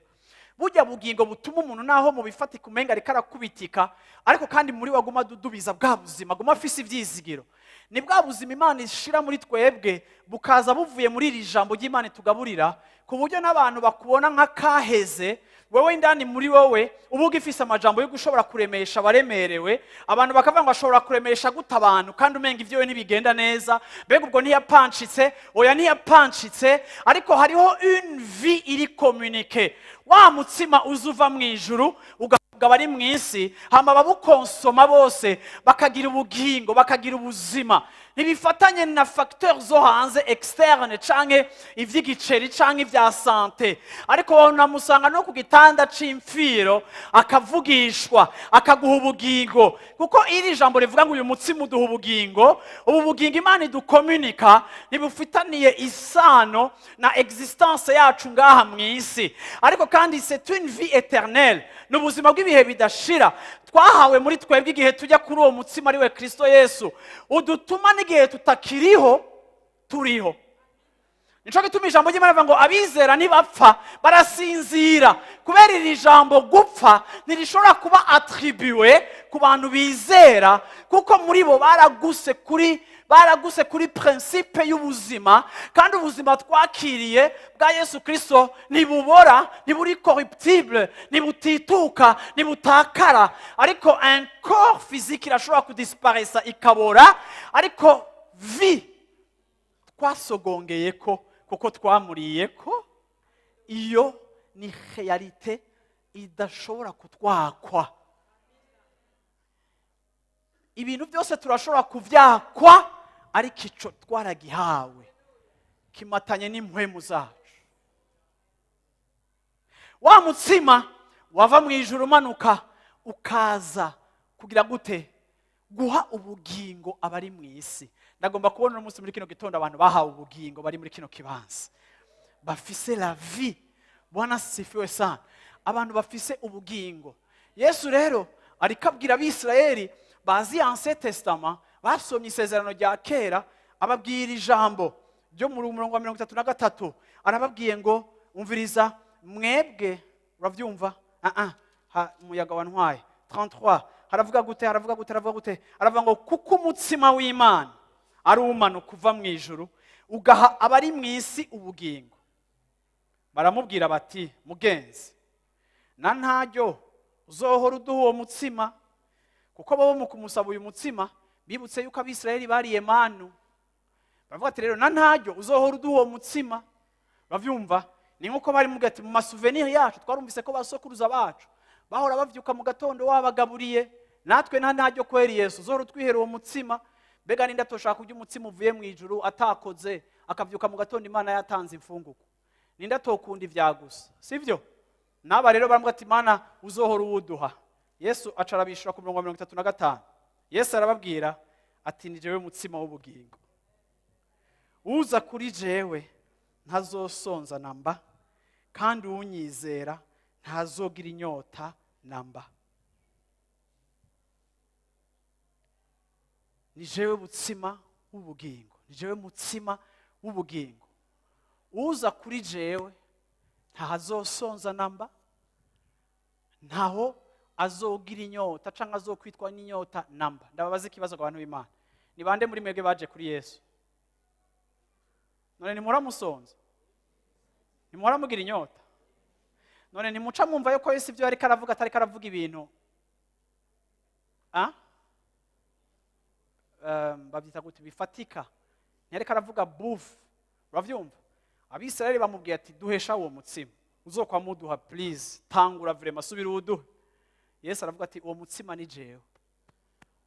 Speaker 1: Burya bugingo butuma umuntu naho mu bifatika umenga ariko arakubitika, ariko kandi muri we aguma dudubiza bwa buzima, aguma afise ivyizigiro. Ni bwa buzima Imana ishira muri twebwe bukaza buvuye muri iri jambo ry'Imana tugaburira, ku buryo n'abantu bakubona nka kaheze, wewe indani muri wowe ubuga ifise amajambo yo gushobora kuremesha abaremerewe. Abantu bakavuga ngo ashobora kuremesha guta abantu kandi umenga ivyo we ntibigenda neza, mbega ubwo ntiyapanchitse, oya ntiyapanchitse, ariko hariho une vie iri communiquer. Wa mutsima uzuva mu ijuru ugavuga bari mu isi, hama babukonsoma bose bakagira ubugingo, bakagira ubuzima. Ntibifatanye na facteur zo hanze externe canke ivy'igiceri canke ivya sante, ariko wanamusanga no ku gitanda c'imfiro akavugishwa akaguha ubugingo. Kuko iri jambo rivuga ngo uyu mutsima uduha ubugingo, ubu bugingo Imana idukomunika ntibufitaniye isano na existence yacu ngaha mu isi, ariko kandi c'est une vie éternelle, n'ubuzima bw'ibihe bidashira twahawe muri twebwe igihe tujya kuri uwo mutsima ari we Kristo Yesu, udutuma n'igihe tutakiriho turiho. Nico gituma ijambo ry'Imana rivuga ngo abizera ntibapfa, barasinzira. Kubera iri jambo gupfa ntirishobora kuba attribué ku bantu bizera, kuko muri bo baraguse kuri principe y'ubuzima, kandi ubuzima twakiriye bwa Yesu Kristo ntibubora, ntiburi corruptible, ntibutituka, ntibutakara. Ariko un corps physique irashobora kudisparaître ikabora, ariko vie twasogongeyeko kuko twamuriyeko, iyo ni realite idashobora kutwakwa. Ibintu byose turashobora kuvyakwa, ariko ico twaragihawe kimatanye n'impwemu zacu. Wa mutsima wava mu ijuru manuka ukaza kugira gute? Guha ubugingo abari mu isi. Ndagomba kubona umunsi muri kino gitondo abantu bahawe ubugingo bari muri kino kibanza, bafise la vie. Bwana sifiwe sana. Abantu bafise ubugingo. Yesu rero ariko abwira abisirayeli bazi Ancien Testament, basomye isezerano rya kera, ababwira ijambo ryo mu murongo wa 33, arababwiye ngo umviriza mwebwe, uravyumva? Umuyaga wantwaye. 33 haravuga gute? Aravuga ngo kuko umutsima w'Imana ari umanuka uva mu ijuru ugaha abari mu isi ubugingo. Baramubwira bati mugenzi, na ntaryo uzohora uduha uwo mutsima, kuko bo mu kumusaba uyu mutsima bibutse yuko abisirayeli bariye manu. Baravuga ati rero na ntaryo uzohora uduha uwo mutsima. Bavyumva? Ni nkuko bari mugati mu masouvenir yacu twarumvise ko basokuruza bacu bahora bavyuka mu gatondo wabagaburiye, natwe na ntaryo kweri Yesu uzohora twihera uwo mutsima. Mbega ninda toshaka kurya umutsima uvuye mu ijuru atakoze akavyuka mu gatondo Imana yatanze imfunguko? Ninda tokunda ivyagusa, sivyo? Naba rero baravuga ati Imana uzohora uwuduha. Yesu acarabishura ku murongo wa 35. Yesu arababwira ati ni jewe mutsima w'ubugingo. Uza kuri jewe ntazosonza namba, kandi unyizera ntazogira inyota namba. Ni jewe mutsima w'ubugingo, ni jewe mutsima w'ubugingo. Uza kuri jewe ntazosonza namba, ntaho azogira inyota canke azokwitwa n'inyota namba. Ndababaza ikibazo abantu b'Imana, ni bande muri mwebwe baje kuri Yesu? None nimura musonza, nimura mugira inyota? None nimuca mwumva yuko Yesu ivyo ariko aravuga atari karavuga ibintu babyita gute bifatika, ntiyari karavuga bufu? Uravyumva? Abisirayeli bamubwiye ati duhesha uwo mutsima, uzokwa muduha please, tangura vraiment subira uduhe. Yesu aravuga ati uwo mutsima ni jewe.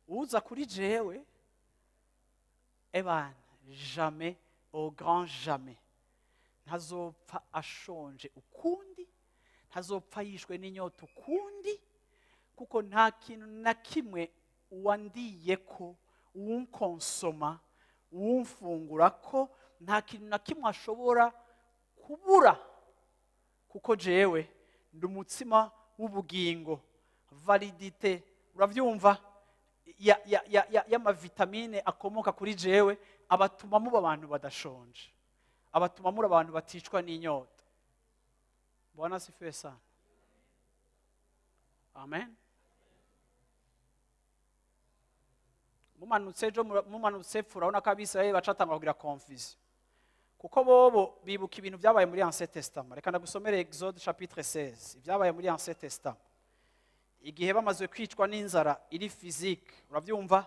Speaker 1: Uza kuri jewe ebana jamais, au grand jamais, ntazopfa ashonje ukundi, ntazopfa yishwe n'inyota ukundi, kuko nta kintu na kimwe uwandiyeko, uwunkonsoma, uwumfungurako, nta kintu na kimwe ashobora kubura, kuko jewe ndi umutsima w'ubugingo. Validite, uravyumva, y'amavitamine akomoka kuri jewe abatuma muba abantu badashonje, abatuma muri abantu baticwa n'inyota. Bwana asifiwe sana. Amen. Mumanutse urabona ko abisirayeli bacatanga kugira confusion, kuko bobo bibuka ibintu byabaye muri Ancien Testament. Reka ndagusomere Exode chapitre 16, ibyabaye muri Ancien Testament igihe bamaze kwicwa n'inzara iri physique. Uravyumva?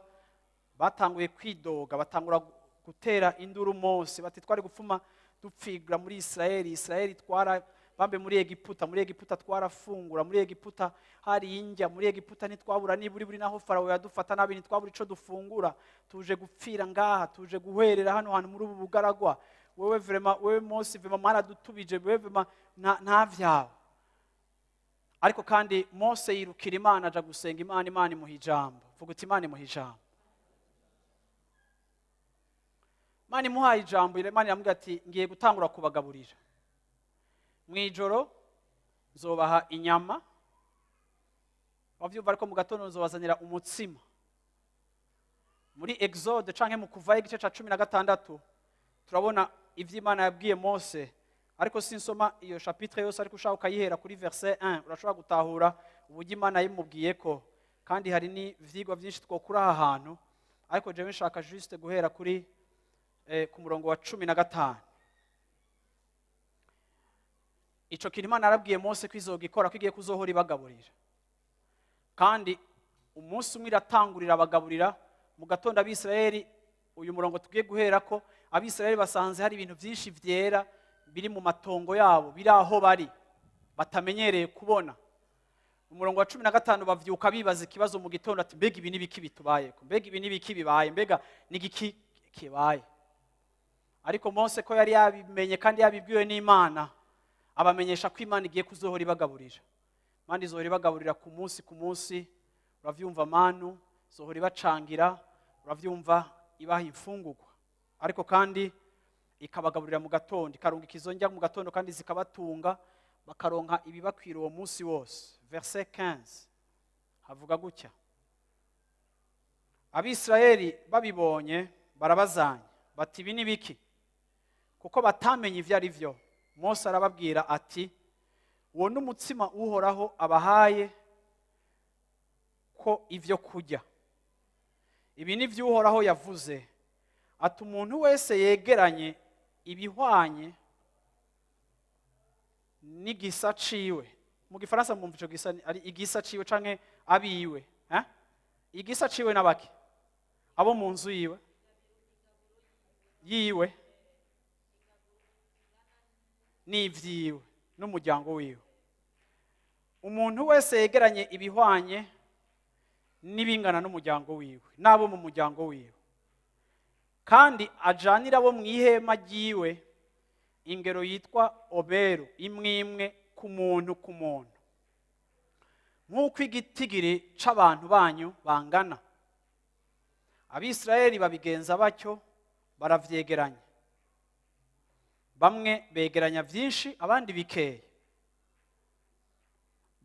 Speaker 1: Batanguye kwidoga, batangura gutera induru Mose bati twari gupfuma dupfigra muri Israeli twara bambe muri Egiputa twarafungura, muri Egiputa hari injya, muri Egiputa ntitwabura niburi naho Farao yadufata nabi ntitwabura ico dufungura, tuje gupfira ngaha, tuje guherera hano hantu muri ubu bugaragwa. Wewe Mose vraiment maradutubije, wewe vraiment nta vyawe. Ariko kandi Mose yirukira Imana aja gusenga Imana imuha ijambo. Vuga uti Imana imuha ijambo. Imana imuha ijambo, Imana iramubwira ati ngiye gutangura kubagaburira. Mwijoro nzobaha inyama, wavyumva, ariko mu gatondo nzobazanira umutsima. Muri Exode canke mu Kuvayo igice ca 16 turabona ivy'Imana yabwiye Mose, ariko sinsoma iyo chapitre yose, ariko ushaka ukayihera kuri verset 1 urashobora gutahura uburyo Imana yimubwiye ko, kandi hari ni vyigwa byinshi twokura aha hantu, ariko jewe nshaka juste guhera kuri ku murongo wa 15. Ico kintu Imana arabwiye Mose kwizogikora, kwigiye kuzohora ibagaburira, kandi umunsi umwe iratangurira abagaburira mu gatondo abisirayeli. Uyu murongo tugiye guhera ko abisirayeli basanze hari ibintu byinshi vyera biri mu matongo yabo, biri aho bari batamenyereye kubona. Umurongo wa 15 bavyuka bibaza ikibazo mu gitondo ati mbega ibi nibiki bitubayeko, mbega ibi nibiki bibaye, mbega nigiki kibaye. Ariko Mose ko yari yabimenye kandi yabibwiwe n'Imana, abamenyesha ko Imana igiye kuzohora ibagaburira. Imana izohora ibagaburira ku munsi, uravyumva, manu izohora ibacangira, uravyumva, ibaha imfungurwa, ariko kandi ikabagaburira mu gatondo, ikarunga ikizonjya mu gatondo kandi zikabatunga, bakaronka ibibakwira uwo munsi wose. Verset 15 havuga gutya: Abisirayeli babibonye barabazanya bati ibi ni biki, kuko batamenye ivyo ari vyo. Mose arababwira ati uwo n'umutsima uhoraho abahaye ko ivyo kurya. Ibi ni vyo uhoraho yavuze ati umuntu wese yegeranye ibihwanye n'igisa ciwe. Mu gifaransa mwumva ico gisa ari igisa ciwe canke abiwe, igisa ciwe n'abaki? Abo mu nzu yiwe n'ivyiwe n'umuryango wiwe. Umuntu wese yegeranye ibihwanye n'ibingana n'umuryango wiwe n'abo mu muryango wiwe, kandi ajanira abo mu ihema ryiwe ingero yitwa oberu, imwe imwe ku muntu, nk'uko igitigiri c'abantu banyu bangana. Abisirayeli babigenza batyo, baravyegeranya. Bamwe begeranya vyinshi, abandi bikeya.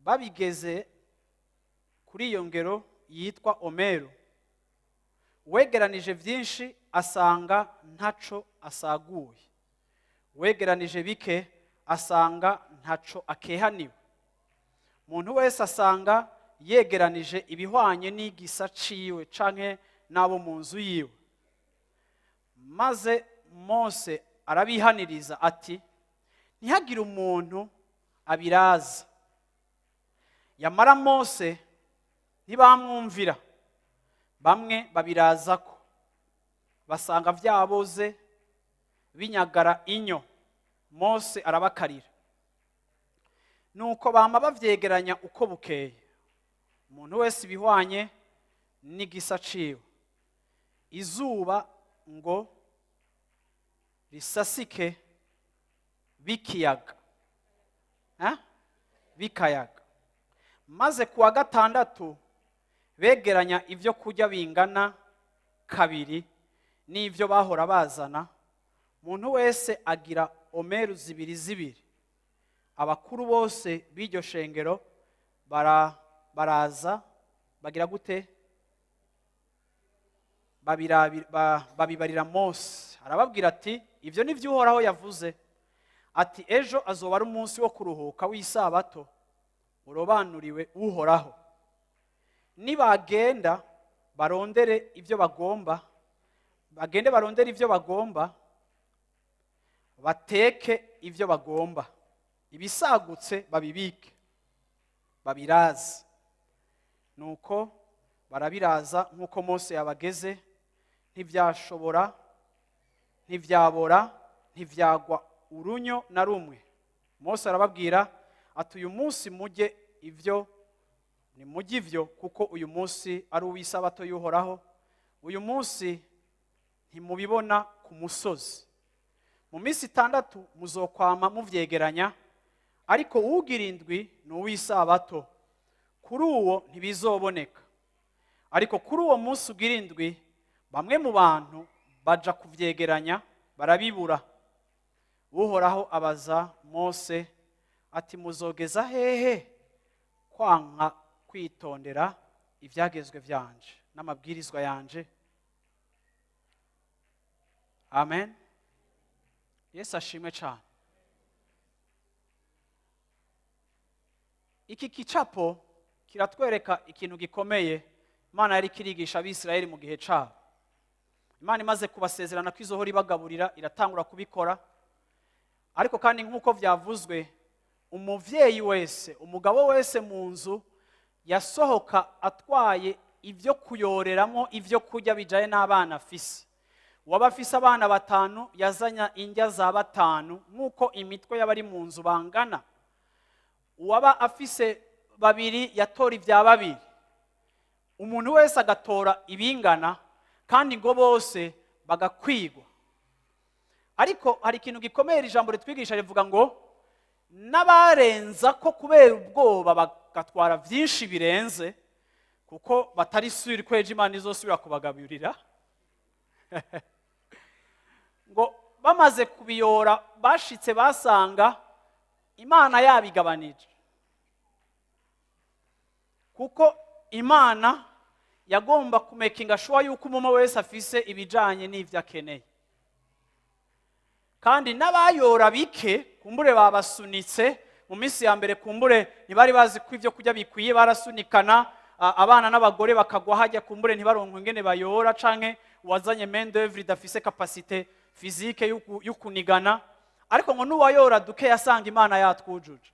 Speaker 1: Babigeze kuri iyo ngero yitwa omeru, uwegeranije vyinshi asanga ntaco asaguye, uwegeranije bike asanga ntaco akehaniwe. Umuntu wese asanga yegeranije ibihwanye n'igisa ciwe canke n'abo mu nzu yiwe. Maze Mose arabihaniriza ati ntihagire umuntu abiraza. Yamara Mose ntibamwumvira, bamwe babirazako basanga vyaboze binyagara inyo. Mose arabakarira, nuko bama bavyegeranya uko bukeye, umuntu wese ibihwanye n'igisa ciwe. Izuba ngo risasike bikayaga. Maze kuwa gatandatu begeranya ivyo kurya bingana kabiri n'ivyo bahora bazana. Umuntu wese agira omeru zibiri. Abakuru bose b'iryo shengero baraza bagira gute? Babibarira Mose. Arababwira ati ivyo ni vyo Uhoraho yavuze ati ejo azoba ari umunsi wo kuruhuka w'isabato urobanuriwe Uhoraho. Nibagenda barondere ivyo bagomba, bateke ivyo bagomba, ibisagutse babibike, babiraze. Nuko barabiraza nk'uko Mose yabageze. Ntivyabora, ntivyagwa urunyo na rumwe. Mose arababwira ati uyu munsi mujye ivyo, nimujye ivyo, kuko uyu munsi ari uw'isabato y'Uhoraho. Uyu munsi ntimubibona ku musozi. Mu minsi 6 muzokwama muvyegeranya, ariko uwugira indwi ni uw'isabato. Kuri uwo ntibizoboneka. Ariko kuri uwo munsi ugira indwi, bamwe mu bantu baja kuvyegeranya barabibura. Uhoraho abaza Mose ati muzogeza hehe kwanka kwitondera ivyagezwe vyanje n'amabwirizwa yanje? Amen. Yesu ashimwe cyane. Iki kicapo kiratwereka ikintu gikomeye Imana yari kirigisha Abisirayeli mu gihe cabo. Imana imaze kubasezerana ko izohora ibagaburira, iratangura kubikora. Ariko kandi nk'uko vyavuzwe, umuvyeyi wese, umugabo wese mu nzu yasohoka atwaye ivyo kuyoreramo ivyo kurya bijaye n'abana afise. Uwaba afise abana 5 yazanya indya za 5 nk'uko imitwe y'abari mu nzu bangana. Uwaba afise 2 yatora ivya 2. Umuntu wese agatora ibingana, kandi ngo bose bagakwigwa. Ariko hari ikintu gikomeye ijambo ritwigisha rivuga ngo n'abarenza ko kubera ubwoba bagatwara vyinshi birenze, kuko batari suri kweje Imana izosubira kubagaburira. Ngo bamaze kubiyora bashitse basanga Imana yabigabanije, kuko imana yagomba kumekinga sure yuko umwe wese afise ibijanye n'ivyo akeneye. Kandi n'abayora bike kumbure babasunitse mu minsi ya mbere, kumbure ntibari bazi ko ivyo kurya bikwiye, barasunikana abana n'abagore bakagwa hajya, kumbure ntibaronke ingene bayora, canke uwazanye main d'œuvre idafise capacité physique y'ukunigana. Ariko ngo n'uwayora duke yasanga imana yatwujuje.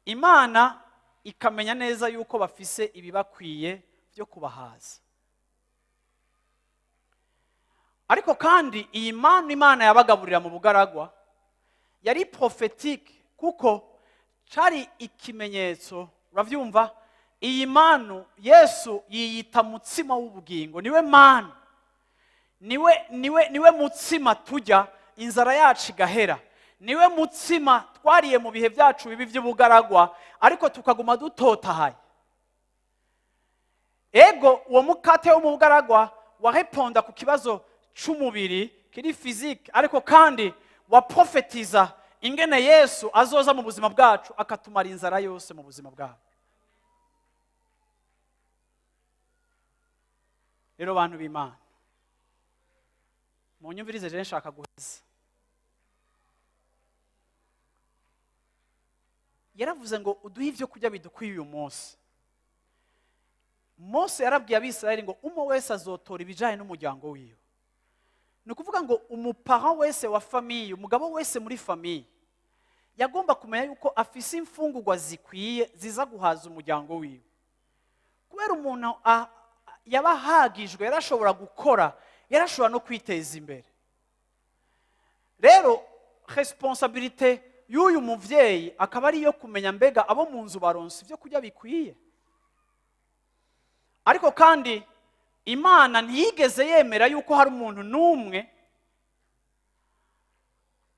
Speaker 1: Imana ikamenya neza yuko bafise ibibakwiye byo kubahaza. Ariko kandi iyi manu imana yabagaburira mu bugaragwa yari prophetique, kuko cari ikimenyetso. Uravyumva? Iyi manu Yesu yiyita mutsima w'ubugingo, niwe manu, niwe mutsima turya inzara yacu igahera, niwe mutsima twariye mu bihe byacu bibi by'ubugaragwa ariko tukaguma dutotahaye. Ego uwo mukate wo mu bugaragwa wareponda ku kibazo c'umubiri kiri physique, ariko kandi waprofetiza ingene Yesu azoza mu buzima bwacu akatumara inzara yose mu buzima bwacu. Rero bantu b'Imana, munyumvirize je nshaka guheza. Yaravuze ngo uduhe ivyo kurya bidukwiye uyu munsi. Mose yarabwiye Abisirayeli ngo umwe wese azotora ibijanye n'umuryango wiwe. Ni ukuvuga ngo umuparent wese wa famille, umugabo wese muri famille yagomba kumenya yuko afise imfungurwa zikwiye ziza guhaza umuryango wiwe. Kubera umuntu yabahagijwe, yarashobora gukora, yarashobora no kwiteza imbere. Rero responsabilité y'uyu muvyeyi akaba ari yo kumenya mbega abo mu nzu baronse ivyo kurya bikwiye. Ariko kandi Imana ntiyigeze yemera yuko hari umuntu n'umwe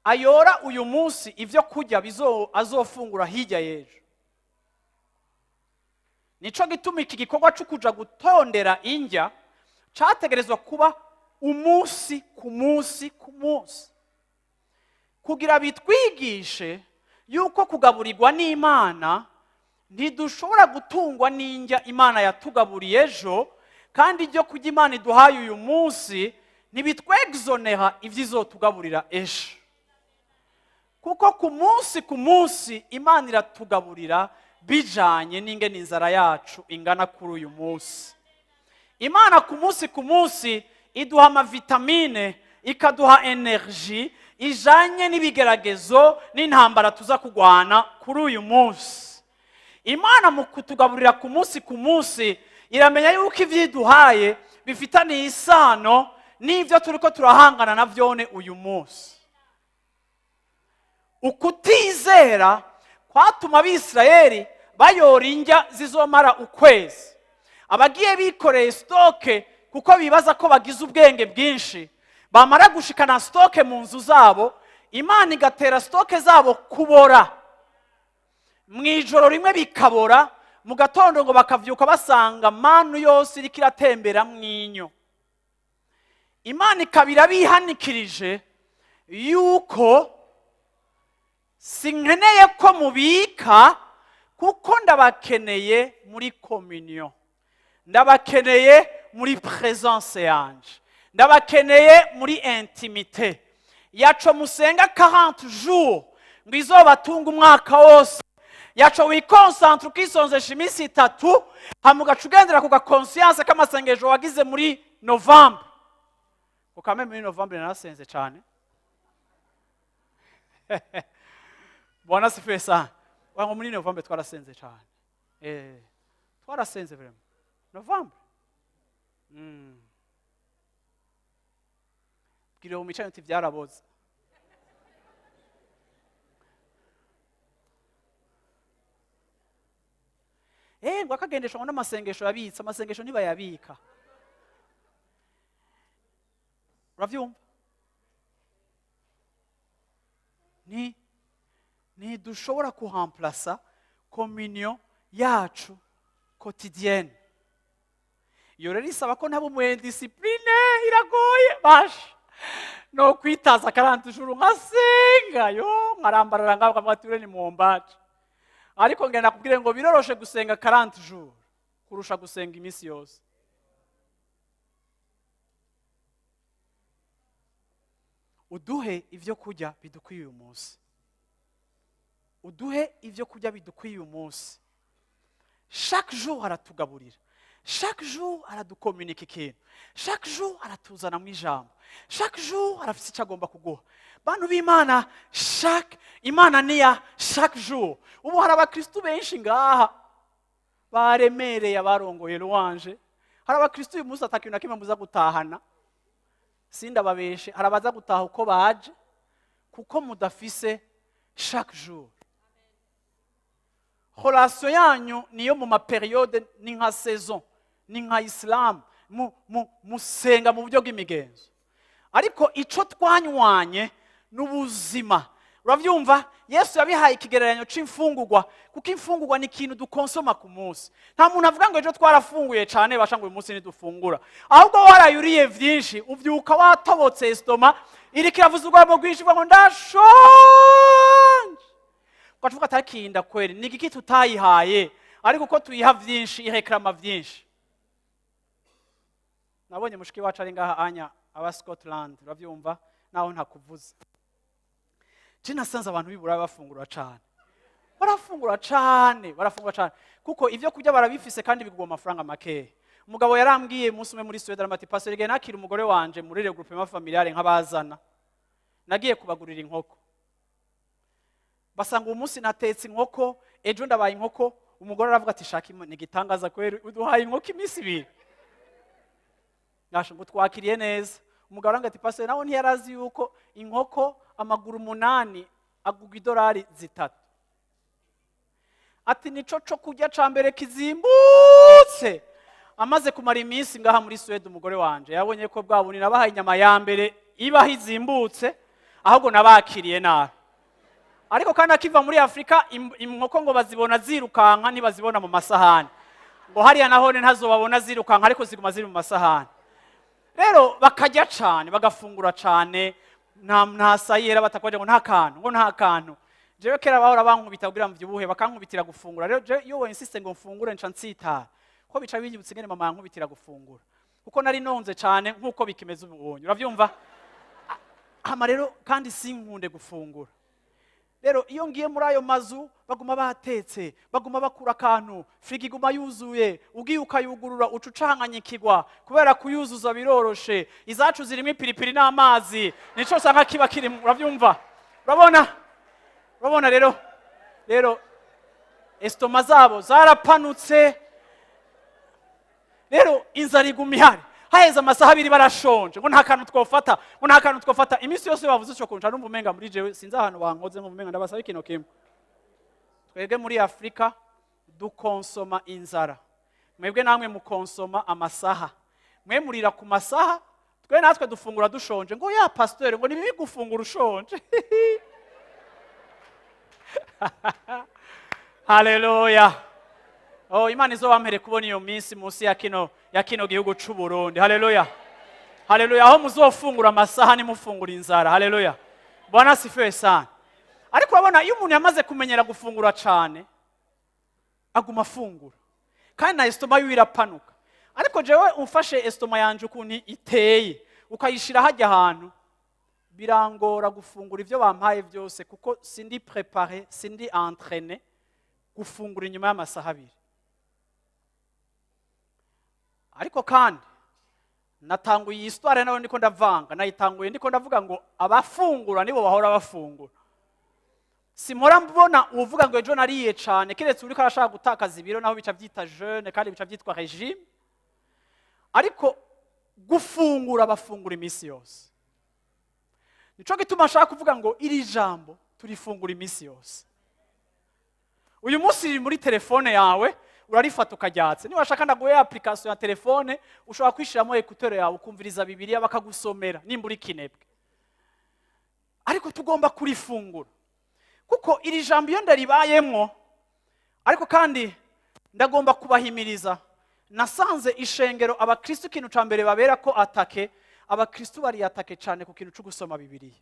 Speaker 1: ayora uyu munsi ivyo kurya azofungura hirya y'ejo. Nico gituma iki gikorwa cyo kuja gutondera indya categerezwa kuba umunsi ku munsi ku munsi, kugira bitwigishe yuko kugaburirwa n'Imana ntidushobora gutungwa n'indya Imana yatugaburiye ejo, kandi ibyo kurya Imana iduhaye uyu munsi ntibitwexonera ivyizotugaburira ejo. Kuko ku munsi Imana iratugaburira bijanye n'ingene inzara yacu ingana kuri uyu munsi. Imana ku munsi iduha amavitamine, ikaduha energy ijanye n'ibigeragezo n'intambara tuza kugwana kuri uyu munsi. Imana mu kutugaburira ku munsi iramenya yuko ivyiduhaye bifitaniye isano n'ivyo turiko turahangana na vyone uyu munsi. Ukutizera kwatuma Abisirayeli bayora indya zizomara ukwezi. Abagiye bikoreye stoke kuko bibaza ko bagize ubwenge bwinshi, bamara gushikana stoke mu nzu zabo, Imana igatera stoke zabo kubora. Mwijoro rimwe bikabora, mu gatondo ngo bakavyuka basanga manu yose iriko iratembera mwinyo. Imana ikabira bihanikirije yuko sinkeneye ko mubika, kuko ndabakeneye muri communion, ndabakeneye muri présence yanje, ndabakeneye muri intimité. Yaco musenga 40 jours ngo izobatunga umwaka wose, yaco wikonsantre ukisonzesha iminsi 3, hamugaca ugendera ku conscience k'amasengesho wagize muri Novembre. Kuko muri Novembre narasenze cyane. Bwana sifiwe sana. Wango muri Novembre twarasenze cyane. Twarasenze vraiment. Novembre. Bwira umicanye uti vyaraboze. Ngo akagendesha ngo n'amasengesho yabitse, amasengesho ntibayabika. Uravyumva? Ni dushobora kuhamplasa communion yacu quotidienne. Iyo rero isaba ko ntabo mu discipline iragoye basha. No kwitaza 40 jours ngasenga yo ngarambarara ngabwa mwature ni muombaje. Ariko ngenda kubwire ngo biroroshe gusenga 40 jours. kurusha gusenga iminsi yose. Uduhe ibyo kurya bidukwiye uyu munsi. Uduhe ibyo kurya bidukwiye uyu munsi. Chaque jour aratugaburira. Chaque jour aradukomunika ikintu. Chaque jour aratuzana mu ijambo. Chaque jour arafite icyo agomba kuguha. Bantu b'Imana, Imana niya chaque jour. Ubu hari abakristo benshi ngaha baremereye abarongoye louange. Hari abakristo uyu munsi atakintu na kimwe muza gutahana. Sindababeshe, hari abaza gutaha uko baje kuko mudafise chaque jour. Relation yanyu niyo mu maperiode ni nka saison, ni nka Islam, musenga mu buryo bw'imigenzo. Ariko ico twanywanye n'ubuzima. Uravyumva? Yesu yabihaye ikigereranyo c'imfungurwa, kuko imfungurwa ni ikintu dukonsoma ku munsi. Nta muntu avuga ngo ejo twarafunguye cyane basha ngo uyu munsi nidufungura. Ahubwo warayuriye vyinshi, uvyuka watobotse estoma, iriko iravuza urwamo rwinshi ngo ndashonje. Kwavuga atakinda kweli, ni iki tutayihaye, ariko ko tuyiha vyinshi irekrama vyinshi. Nabonye mushiki wacu ari ngaha anya aba Scotland, uravyumva? Naho ntakuvuza. Nasanze abantu bibura bafungura cyane. Barafungura cyane. Kuko ivyo kurya barabifise kandi bigugwa amafaranga make. Umugabo yarambwiye umunsi umwe muri Sweden amati pastor gene nakira umugore wanje muri regroupement familiale nk'abazana. Nagiye kubagurira inkoko. Basanga umunsi natetse inkoko, ejo ndabaye inkoko, umugore aravuga ati shaka ni gitangaza kweri uduhaye inkoko imisi ibiri. Nasho ngo twakiriye neza. Umugabo aranga ati pastor nawo ntiyarazi yuko inkoko amaguru 8 agugwa $3. Ati nico cyo kurya cambere kizimbutse. Amaze kumara iminsi ngaha muri Sweden umugore wanje yabonye ko bwabuni nabahaye inyama ya mbere iba hizimbutse ahubwo nabakiriye nabi. Ariko kandi akiva muri Afrika inkoko ngo bazibona zirukanka ntibazibona mu masahani. Ngo hariya nahone ntazobabona zirukanka ariko ziguma ziri mu masahani. Rero bakajya cyane bagafungura cyane nta sayera batakwaje ngo nta kantu. Jewe kera bahora bankubita kugira mvyibuhe bakankubitira gufungura. Rero yo insiste ngo mfungure nca nsita. Ko bica binyibutse ngene mama yankubitira gufungura. Kuko nari nonze cyane nkuko bikimeze ubonye. Uravyumva? Hama rero kandi sinkunde gufungura. Rero iyo ngiye muri ayo mazu baguma batetse, baguma bakura akantu, frigo iguma yuzuye, ugiye ukayugurura ucucanganye kigwa kubera kuyuzuza biroroshe. Izacu zirimo ipiripiri n'amazi, nico sanga kiba kiri, uravyumva? Urabona rero estoma zabo zarapanutse. Rero inzara iguma ihari. Haheze amasaha 2 barashonje ngo nta kantu twofata. Imisi yose bavuze cyo kunja numva umenga muri jewe sinza ahantu bankoze ngo umenga ndabasaba ikintu kimwe. Twebwe muri Afrika dukonsoma inzara. Mwebwe namwe mukonsoma amasaha. Mwe murira ku masaha, twe natwe dufungura dushonje. Ngo ya pasteur ngo nibibi gufungura ushonje. Hallelujah. Oh, Imana izobampere kubona iyo minsi munsi ya kino gihugu c'u Burundi. Hallelujah. Hallelujah. Aho muzofungura amasaha ni mufungura inzara. Hallelujah. Bwana sifiwe sana. Ariko urabona iyo umuntu yamaze kumenyera gufungura cyane aguma afungura. Kandi na estoma yiwe irapanuka. Ariko jewe umfashe estoma yanje ukuntu iteye ukayishira hajya ahantu birangora gufungura ivyo bampaye byose kuko sindi préparé, sindi entraîné gufungura inyuma y'amasaha 2. Ariko kandi natanguye iyi histoire nawe ndiko ndavanga, nayitanguye ndiko ndavuga ngo abafungura nibo bahora bafungura. Simora mbona uvuga ngo ejo nariye cyane kiretse uri karashaka gutakaza ibiro naho bica byita jeune kandi bica byitwa régime. Ariko gufungura bafungura imisi yose. Nico gituma nshaka kuvuga ngo iri jambo turifungura imisi yose. Uyu munsi iri muri telefone yawe urarifata ukajyatse. Niba washaka ndaguye application ya telefone ushobora kwishiramo écouteur yawe ukumviriza Bibiliya bakagusomera nimba uri kinebwe. Ariko tugomba kurifungura. Kuko iri jambo iyo ndaribayemwo ariko kandi ndagomba kubahimiriza. Nasanze ishengero abakristo kintu cambere babera ko atake, abakristo bari atake cyane ku kintu cyo gusoma Bibiliya.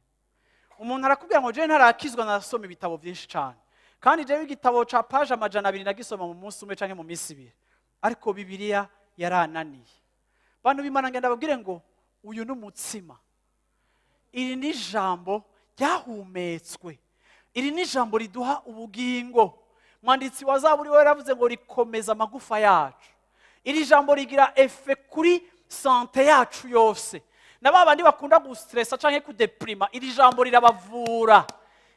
Speaker 1: Umuntu arakubwira ngo je ntarakizwa nasoma ibitabo byinshi cyane. Kandi jewe igitabo ca page 200 nagisoma mu munsi umwe canke mu minsi 2. ariko Bibiliya yarananiye. Bantu b'Imana ngenda babwire ngo uyu ni umutsima. Iri ni ijambo ryahumetswe. Iri ni ijambo riduha ubugingo. Mwanditsi wa Zaburi we yaravuze ngo rikomeza amagufa yacu. Iri jambo rigira efe kuri sante yacu yose. Na babandi bakunda gustressa canke kudeprima, iri jambo rirabavura.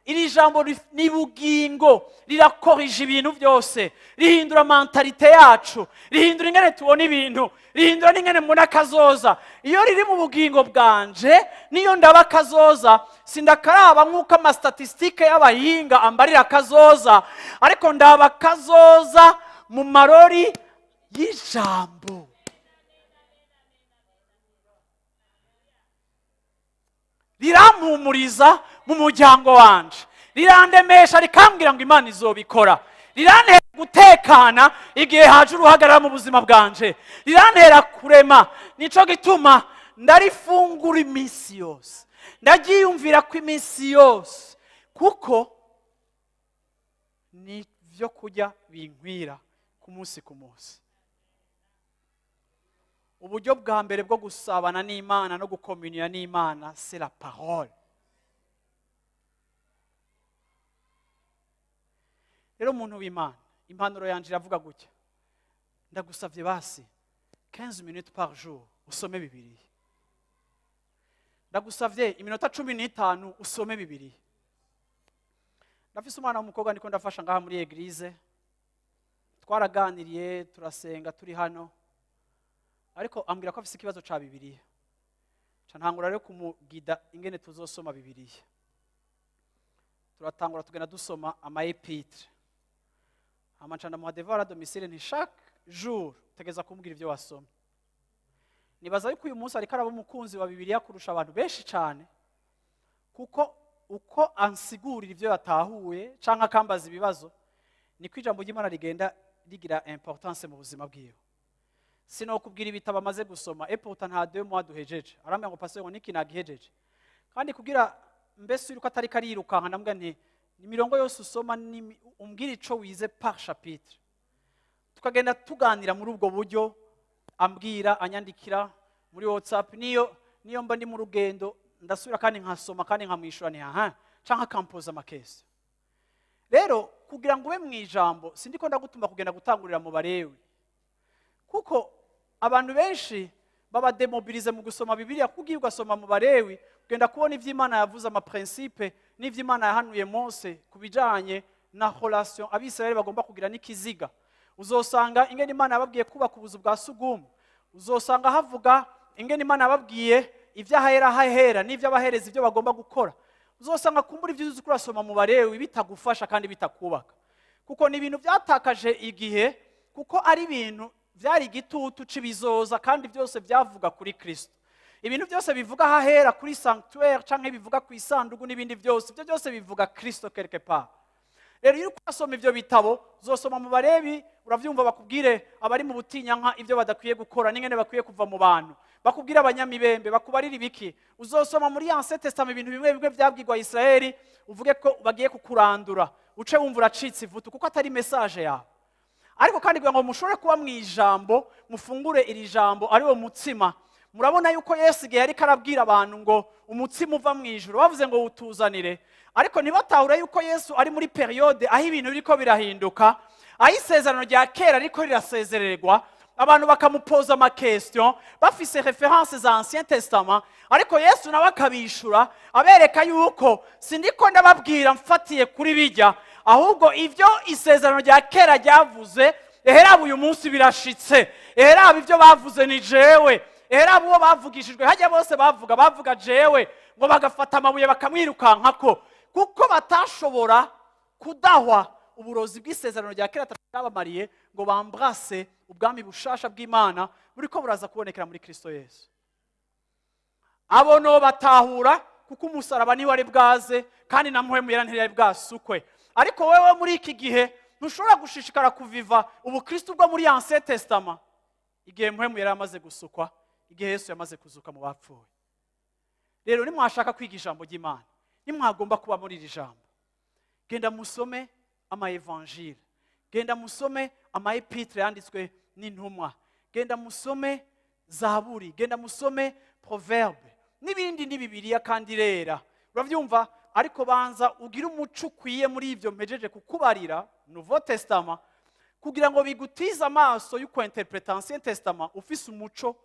Speaker 1: Iri jambo ni bugingo, rirakorije ibintu byose, rihindura mentalite yacu, rihindura ingene tubona ibintu, rihindura n'ingene mbona kazoza. Iyo riri mu bugingo bwanje, niyo ndaba kazoza, sindakaraba nk'uko amastatistike y'abahinga ambarira kazoza, ariko ndaba kazoza mu marori y'ijambo. Rirampumuriza mu muryango wanje, rirandemesha rikambwira ngo Imana izobikora, rirantera gutekana igihe haje uruhagarara mu buzima bwanje, rirantera kurema. Nico gituma ndarifungura iminsi yose, ndagiyumvira ko iminsi yose, kuko ni byo kurya binkwira ku munsi ku munsi. Uburyo bwa mbere bwo gusabana n'Imana no gukomunia n'Imana, c'est la parole. Rero umuntu w'Imana, impanuro yanje iravuga gutya: ndagusavye basi 15 minutes par jour usome Bibiliya. Ndagusavye iminota 15 usome Bibiliya. Ndafise umwana w'umukobwa ndiko ndafasha ngaha muri eglise, twaraganiriye turasenga turi hano, ariko ambwira ko afise ikibazo ca Bibiliya. Ntangura rero kumugida ingene tuzosoma Bibiliya. Turatangura tugenda dusoma ama-epitre. Amacana mu devoir à domicile ni chaque jour tegeza kumbwira ivyo wasoma. Nibaza yuko uyu munsi ariko araba umukunzi wa Bibiliya kurusha abantu benshi cyane, kuko uko ansigurira ivyo yatahuye canke akambaza ibibazo, niko ijambo ry'Imana rigenda rigira importance mu buzima bwiwe. Sinokubwira ibitabo amaze gusoma, pourtant nta 2 mois duhejeje. Arambya ngo pastor ngo niki nagihejeje. Kandi kugira mbese yuko atari karirukanka, ndambwa nti imirongo yose usoma ni umbwira ico wize par chapitre. Tukagenda tuganira muri ubwo buryo, ambwira anyandikira muri WhatsApp, niyo mba ndi mu rugendo ndasubira kandi nkasoma kandi nkamwishura ni canka akampoza amakesi. Rero kugira ngo ube mu ijambo, sindiko ndagutuma kugenda gutangurira mu Barewi, kuko abantu benshi baba demobilize mu gusoma Bibiliya. Kugiye ugasoma mu Barewi ugenda kubona ivy'Imana yavuze, ama principe n'ivy'Imana yahanuye Mose kubijanye na relation abisirayeli bagomba kugira n'ikiziga. Uzosanga ingene Imana yababwiye kubaka ubuzu bwa sugumu, uzosanga havuga ingene Imana yababwiye ivy'ahera hahera n'ivy'abahereza ivyo bagomba gukora. Uzosanga kumbura ivyo uzi kurasoma mu Barewi bitagufasha kandi bitakubaka, kuko ni ibintu byatakaje igihe, kuko ari ibintu vyari igitutu cibizoza, kandi byose byavuga kuri Kristo. Ibintu byose bivuga hahera kuri sanctuaire canke bivuga ku isandugu n'ibindi byose, ibyo byose bivuga Kristo quelque part. Rero iyo ukasoma ivyo bitabo, uzosoma mu Barewi uravyumva bakubwire abari mu butinyanka ivyo badakwiye gukora, n'ingene bakwiye kuva mu bantu, bakubwira abanyamibembe, bakubarira ibiki. Uzosoma muri Ancien Testament ibintu bimwe bimwe byabwirwa Israeli, uvuge ko bagiye kukurandura, uce wumva uracitse ivutu, kuko atari message yawe. Ariko kandi kugira ngo mushobore kuba mu ijambo, mufungure iri jambo ari wo mutsima. Murabona yuko Yesu igihe yariko arabwira abantu ngo umutsima uva mu ijuru, bavuze ngo utuzanire, ariko ntibatahure yuko Yesu ari muri periode aho ibintu biriko birahinduka, aho isezerano rya kera riko rirasezererwa, abantu bakamupoza ama question bafise references za Ancien Testament, ariko Yesu nawe akabishura abereka yuko sindiko ndababwira mfatiye kuri bijya, ahubwo ivyo isezerano rya kera ryavuze, ehera uyu munsi birashitse, ehera ibyo bavuze ni jewe, ehera uwo bavugishijwe hajya bose bavuga jewe, ngo bagafata amabuye bakamwirukankako, kuko batashobora kudahwa uburozi bw'isezerano rya kera tatabamariye ngo bambrase ubwami bushasha bw'Imana buriko buraza kubonekera muri Kristo Yesu. Abo no batahura kuko umusaraba ni wari bwaze, kandi namwe muyeranteri yari bwasukwe. Ariko wewe muri iki gihe ntushobora gushishikara kuviva ubukristo bwo muri Ancien Testament igihe muhemu yari amaze gusukwa, igihe Yesu yamaze kuzuka mu bapfuye. Rero nimwashaka kwiga ijambo ry'Imana, nimwagomba kuba muri iri jambo, genda musome ama evangile, genda musome ama epitre yanditswe n'intumwa, genda musome zaburi, genda musome proverbe n'ibindi ni Bibiliya kandi irera, uravyumva. Ariko banza ugire umuco ukwiye muri ivyo mpejeje kukubarira Nouveau Testament, kugira ngo bigutize amaso y'uko interpreta Ancien Testament ufise umuco.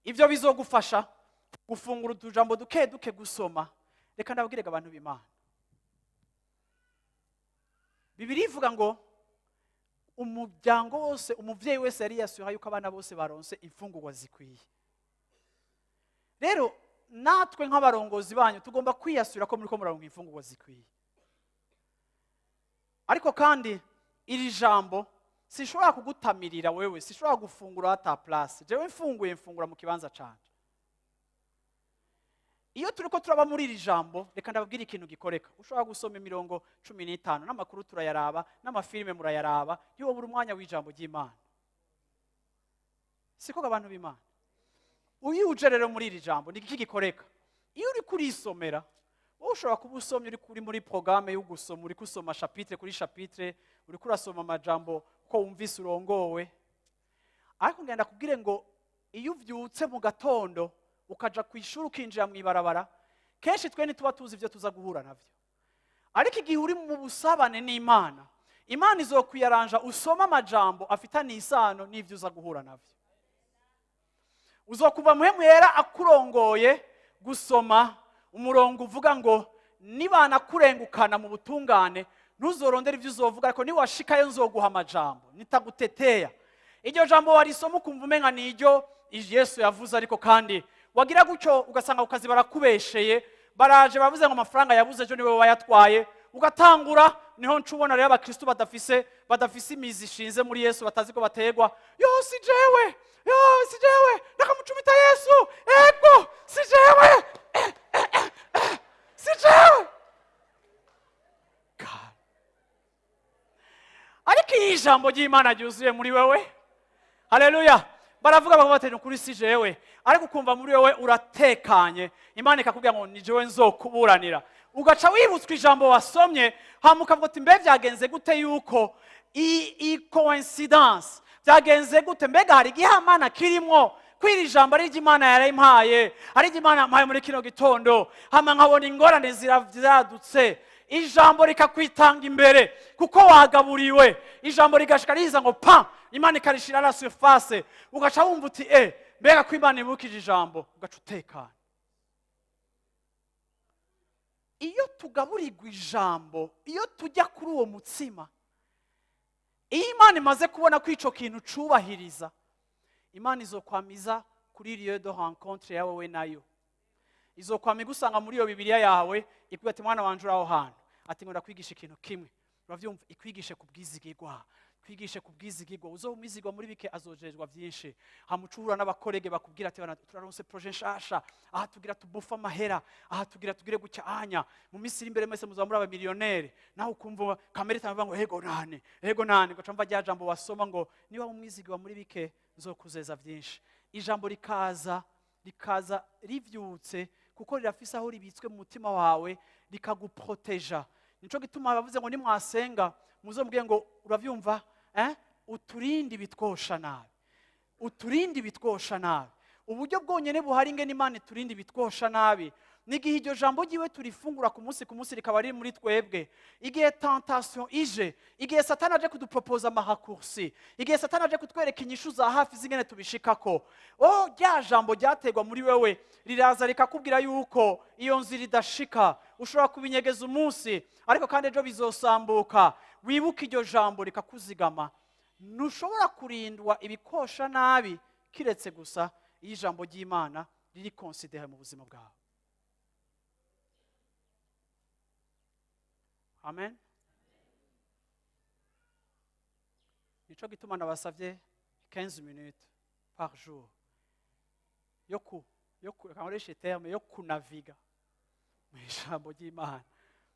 Speaker 1: Ivyo bizogufasha gufungura utujambo duke duke gusoma. Reka ndabwirega abantu b'Imana, Bibiliya ivuga ngo umuryango wose, umuvyeyi wese yari yasuha yuko abana bose baronse imfungurwa zikwiye. Rero natwe nk'abarongozi banyu tugomba kwiyasura ko muri ko muraronka imfungurwa zikwiye. Ariko kandi iri jambo sishobora kugutamirira wewe, sishobora gufungura ata place. Jewe mfungura mu kibanza canje. Iyo turiko turaba muri iri jambo, reka ndababwira ikintu gikoreka. Ushobora gusoma imirongo 15 n'amakuru turayaraba, n'amafilme murayaraba, yo buri mwanya w'ijambo ry'Imana. Siko abantu b'Imana. Uyu uje rero muri iri jambo ni iki gikoreka? Iyo uri kurisomera, wowe ushobora kuba usomye uri kuri muri programme yo gusoma, uri kusoma chapitre kuri chapitre, uri kurasoma amajambo ko wumvise urongowe. Ariko ngenda kubwire ngo iyo uvyutse mu gatondo ukaja kwishura ukinjira mu ibarabara, kenshi twe ntituba tuzi ivyo tuza guhura navyo. Ariko igihe uri mu busabane n'Imana, Imana izokwiyaranja usoma amajambo afitanye isano n'ivyo uza guhura navyo. Uzokuva muhemu yera akurongoye gusoma umurongo uvuga ngo nibana kurengukana mu butungane ntuzorondera ivyo uzovuga, ariko niwashikayo nzoguha amajambo nitaguteteya. Iryo jambo warisoma ukumva umenga niryo Yesu yavuze, ariko kandi wagira gucyo ugasanga ukazi barakubesheye, baraje bavuze ngo amafaranga yabuze ejo niwe wayatwaye, ugatangura. Niho ncubona rero abakristo badafise imizi ishinze muri Yesu, batazi ko bategwa. Si jewe nakamucumita Yesu, ego si jewe, si jewe. Ariko iyi jambo ry'Imana ryuzuye muri wewe, haleluya, baravuga bati kuri si jewe, ariko ukumva muri wewe uratekanye. Imana ikakubwira ngo ni jewe nzokuburanira, ugaca wibutswa ijambo wasomye, hama ukavuga ati mbe byagenze gute yuko i coincidence, byagenze gute, mbega hari igihamana kirimwo kwiri jambo ari ry'Imana yarayimpaye, ari ry'Imana yampaye muri kino gitondo, hama nkabona ingorane ziradutse, ijambo rikakwitanga imbere kuko wagaburiwe, ijambo rigashika riza ngo pa, Imana ikarishira la surface, ugaca wumva uti mbega ko Imana ibukije ijambo, ugaca utekana. Iyo tugaburirwa ijambo, iyo tujya kuri uwo mutsima, iyo Imana imaze kubona ko ico kintu cubahiriza, Imana izokwamiza kuri lieu de rencontre yawe we nayo. Izokwamiga usanga muri iyo Bibiliya yawe ikubwira ati mwana wanje uraho hantu, ati ngo ndakwigisha ikintu kimwe, uravyumva, ikwigishe kubwizigirwa, kwigishe kubwizigirwa. Uzomwizigwa muri bike azojejwa byinshi. Hamucura n'abakorege bakubwira ati turaronse projet nshasha, aha tugira tubufa amahera, aha tugira tugire gucya anya, mu minsi iri imbere mwese muzamura aba millionaire. Naho ukumva kamera itavuga ngo ego nane ngo camva rya jambo wasoma ngo niba umwizigwa muri bike nzokuzeza byinshi. Ijambo rikaza rivyutse kuko rirafise aho ribitswe mu mutima wawe, rikaguproteja. Nico gituma bavuze ngo nimwasenga muzombwiye ngo uravyumva, uturinde bitwosha nabi, uturinde bitwosha nabi. Uburyo bwonyene buhari ngene Imana iturinde bitwosha nabi, nigihe iryo jambo ryiwe turifungura ku munsi rikaba riri muri twebwe. Igihe tentation ije, igihe Satani aje kudupropoza amahakursi, igihe Satani aje kutwereka inyishu za hafi zingene tubishikako, rya jambo ryategwa muri wewe riraza rikakubwira yuko iyo nzira idashika, ushobora kubinyegeza umunsi, ariko kandi ejo bizosambuka. Wibuka iryo jambo rikakuzigama. Ntushobora kurindwa ibikosha nabi kiretse gusa iyo ijambo ry'Imana riri considere mu buzima bwawe. Amen. Nico gituma nabasavye 15 minutes par jour yo kankoresha terme yo kunaviga mu ijambo ry'Imana.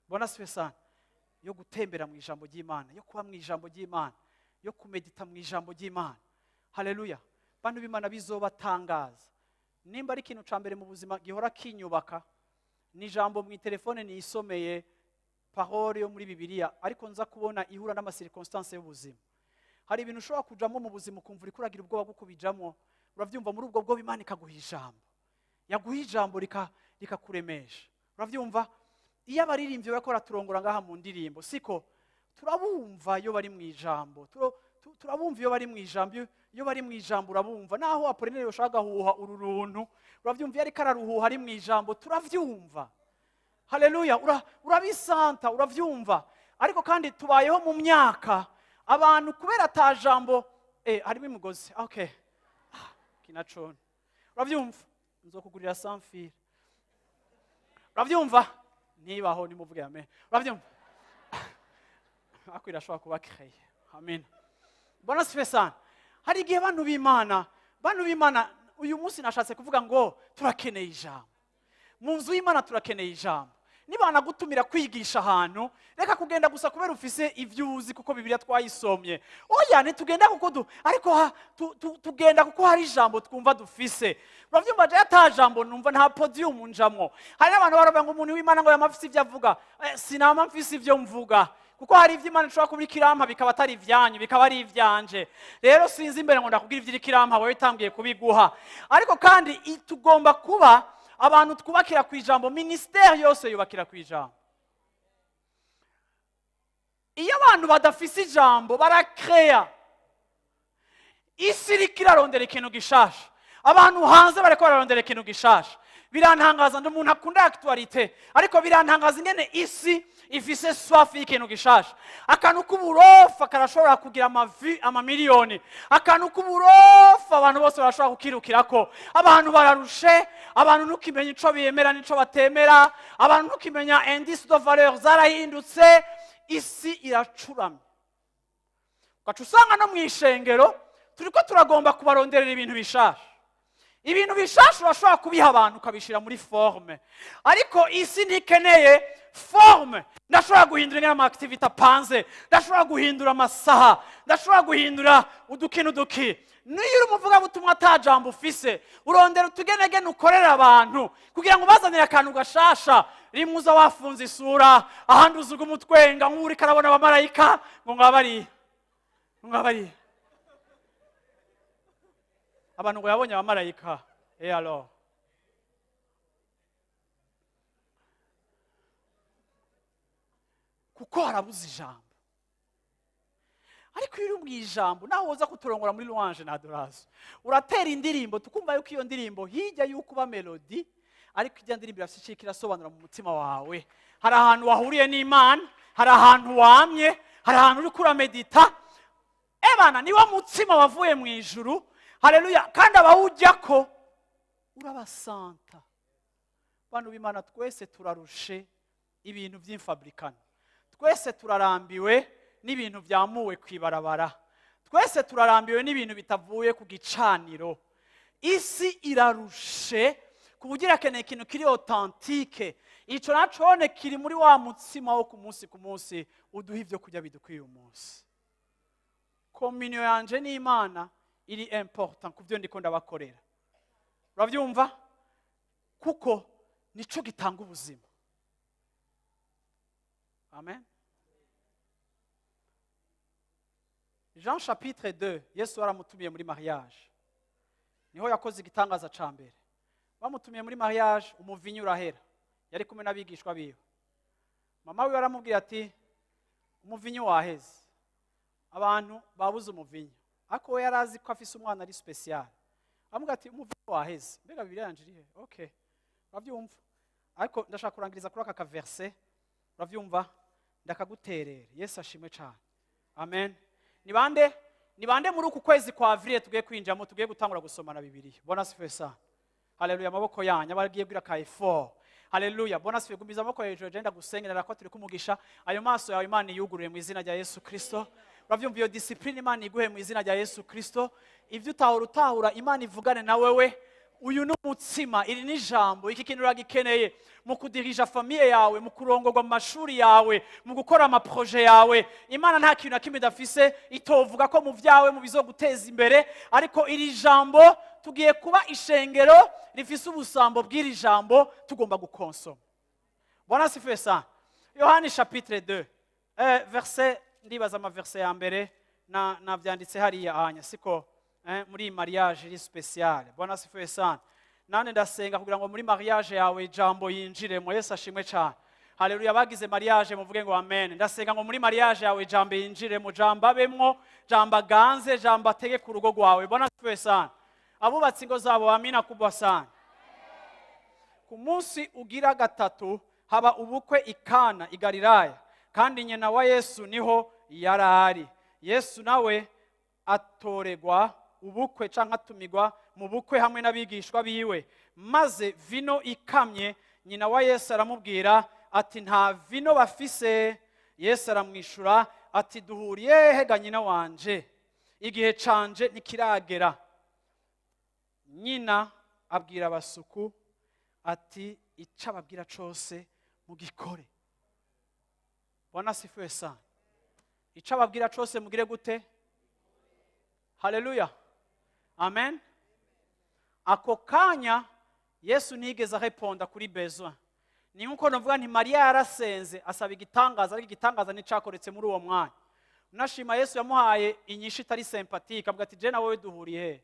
Speaker 1: Bona sana yo gutembera mu ijambo ry'Imana, yo kuba mu ijambo ry'Imana, yo kumedita mu ijambo ry'Imana. Haleluya. Bantu b'Imana bizobatangaza. Nimba ari ikintu ca mbere mu buzima gihora kinyubaka, ni ijambo mu telefone nisomeye parole yo muri Bibiliya ariko nza kubona ihura n'amasirconstance y'ubuzima. Hari ibintu ushobora kujamo mu buzima ukumva uri kuragira ubwoba bwo kubijamo, uravyumva muri ubwo bwo Imana ikaguha ijambo. Yaguha ijambo rikakuremesha. Uravyumva? Iyo abaririmbyi bakora turongora ngaha mu ndirimbo, siko turabumva iyo bari mu ijambo. Turabumva iyo bari mu ijambo, iyo bari mu ijambo urabumva. Naho Apolineri yoshaka guhuha ururuntu, uravyumva yari kararuhuha ari mu ijambo, turavyumva. Haleluya, urabisanta, uravyumva. Ariko kandi tubayeho mu myaka abantu kubera ta jambo harimo imigozi. Okay. Kinacone. Uravyumva? Nzokugurira sanfire. Uravyumva? Nibaho nimuvuge amen. Uravyumva? Akwira shwa kuba créé. Amen. Bona sifesana. Hari igihe bantu b'Imana uyu munsi nashatse kuvuga ngo turakeneye ijambo. Mu nzu y'Imana turakeneye ijambo. Niba nagutumira kwigisha ahantu, reka kugenda gusa kubera ufise ivyuzi kuko Bibiliya twayisomye. Oya ntitugenda kuko ariko tugenda kuko hari ijambo twumva dufise. Uravyumva je ata jambo numva nta podium njamwo. Hari abantu baravuga ngo umuntu w'Imana ngo yamafise ivyo avuga. Sinama mfise ivyo mvuga. Kuko hari ivyo Imana ishobora kubira kirampa bikaba atari ivyanyu, bikaba ari ivyanje. Rero sinzi imbere ngo ndakubwira ivyo kirampa wowe tangiye kubiguha. Ariko kandi tugomba kuba abantu twubakira ku ijambo, ministère yose yubakira ku ijambo. Iyo abantu badafise ijambo barakrea, isi irikirarondera ikintu gishasha. Abantu hanze bareko bararondera ikintu gishasha. Birantangaza ndi umuntu akunda actualité, ariko birantangaza ingene isi ifise soif y'ikintu gishasha. Akantu k'uburofa karashobora kugira amamiliyoni. Akantu k'uburofa abantu bose barashobora kukirukirako. Abantu bararushe, abantu ntukimenya ico biyemera n'ico batemera, abantu ntukimenya indice de valeur zarahindutse, isi iracuramye. Ugaca usanga no mw'ishengero turiko turagomba kubaronderera ibintu bishasha. Ibintu bishasha urashobora kubiha abantu ukabishira muri forme. Ariko isi ntikeneye forme. Ndashobora guhindura ingene activity apanze, ndashobora guhindura amasaha, ndashobora guhindura uduki. Niyo umuvuga butumwa atajambo ufise, urondera utugenegene ukorera abantu kugira ngo bazanire akantu gashasha. Rimuza wafunze isura, ahandi uzuga umutwenga nk'uri karabona abamarayika ngo ngabari. Abantu ngo yabonye abamarayika. Alors kuko harabuze ijambo. Ariko iyo uri mu ijambo naho woza kuturongora muri louange na adoration, uratera indirimbo tukumva yuko iyo ndirimbo hirya yuko ba melody, ariko ijya ndirimbo irashikira irasobanura mu mutima wawe. Hari ahantu wahuriye n'Imana, hari ahantu wamye, hari ahantu uri kura medita. Ebana niwo mutima wavuye mu ijuru. Haleluya. Kandi abawujyako urabasanta. Bantu b'Imana twese turarushe ibintu by'imfabrikano. Twese turarambiwe n'ibintu byamuwe kwibarabara. Twese turarambiwe n'ibintu bitavuye ku gicaniro. Isi irarushe kubugira keneye ikintu kiri authentique. Ico nacone kiri muri wa mutsima wo ku munsi uduha ivyo kujya bidukwiye umunsi. Communion yanje n'Imana iri important kuvyo ndiko ndabakorera. Uravyumva? Kuko nico gitanga ubuzima. Amen. Jean chapitre 2, Yesu aramutumiye muri mariage. Niho yakoze igitangaza ca mbere. Bamutumiye muri mariage, umuvinyu urahera. Yari kumwe n'abigishwa biwe. Mama we aramubwira ati umuvinyu waheze. Abantu babuze umuvinyu. Ako we yarazi ko afise umwana ari special. Amuga ati umuvinyu waheze. Mbega Bibiliya yanje irihe? Okay. Uravyumva? Ariko ndashaka kurangiriza kuri aka verse. Uravyumva? Ndakaguterera. Yesu ashimwe cyane. Amen. Ni bande muri uku kwezi kwa avril tugiye kwinjamo, tugiye gutangura gusomana Bibiliya. Bona sife sana. Haleluya, amaboko yanyu abagiye bwira ka effort. Haleluya, bona sife gumiza amaboko hejuru agenda gusengera ko turi kumugisha. Ayo maso yawe Imana yuguruye mu izina rya Yesu Kristo. Uravyumva iyo discipline Imana iguhe mu izina rya Yesu Kristo. Ivyo utahura Imana ivugane na wewe. Uyu n'umutsima, iri ni jambo, iki kintu uragikeneye mu kudirija famille yawe, mu kurongorwa mu mashuri yawe, mu gukora ama projet yawe. Imana nta kintu nakimwe dafise itovuga ko mu vyawe mu bizoguteza imbere, ariko iri jambo tugiye kuba ishengero rifise ubusambo bw'iri jambo tugomba gukonsoma. Bwana sifiwe sana. Yohani chapitre 2 verset ndibaza amaverse ya mbere navyanditse hariya anya siko muri mariage iri special. Bwana asifiwe sana. Nane ndasenga kugira ngo muri mariage yawe ijambo yinjiremo. Yesu ashimwe cyane. Haleluya. Bagize mariage muvuge ngo amen. Ndasenga ngo muri mariage yawe ijambo yinjiremo, jambo abemwo, jambo aganze, jambo atege ku rugo rwawe. Bwana asifiwe sana. Abubatsi ingo zabo amina kubwa sana. Ku munsi ugira gatatu haba ubukwe ikana i Galilaya, kandi nyina wa Yesu niho yarari. Yesu nawe atoregwa ubukwe canke atumigwa mu bukwe hamwe n'abigishwa biwe. Maze vino ikamye, nyina wa Yesu aramubwira ati nta vino bafise. Yesu aramwishura ati duhuriye hega nyina wanje, igihe canje ntikiragera. Nyina abwira abasuku ati ico ababwira cose mugikore. Bwana asifiwe sana. Ico ababwira cose mugire gute? Haleluya. Amen. Ako kanya Yesu nigeze areponda kuri besoin. Ni nkuko novuga nti Maria yarasenze asaba igitangaza, ariko igitangaza nicakoretse muri uwo mwanya. Unashima Yesu yamuhaye inyishu itari sympathique, avuga ati je na wewe duhuriye he?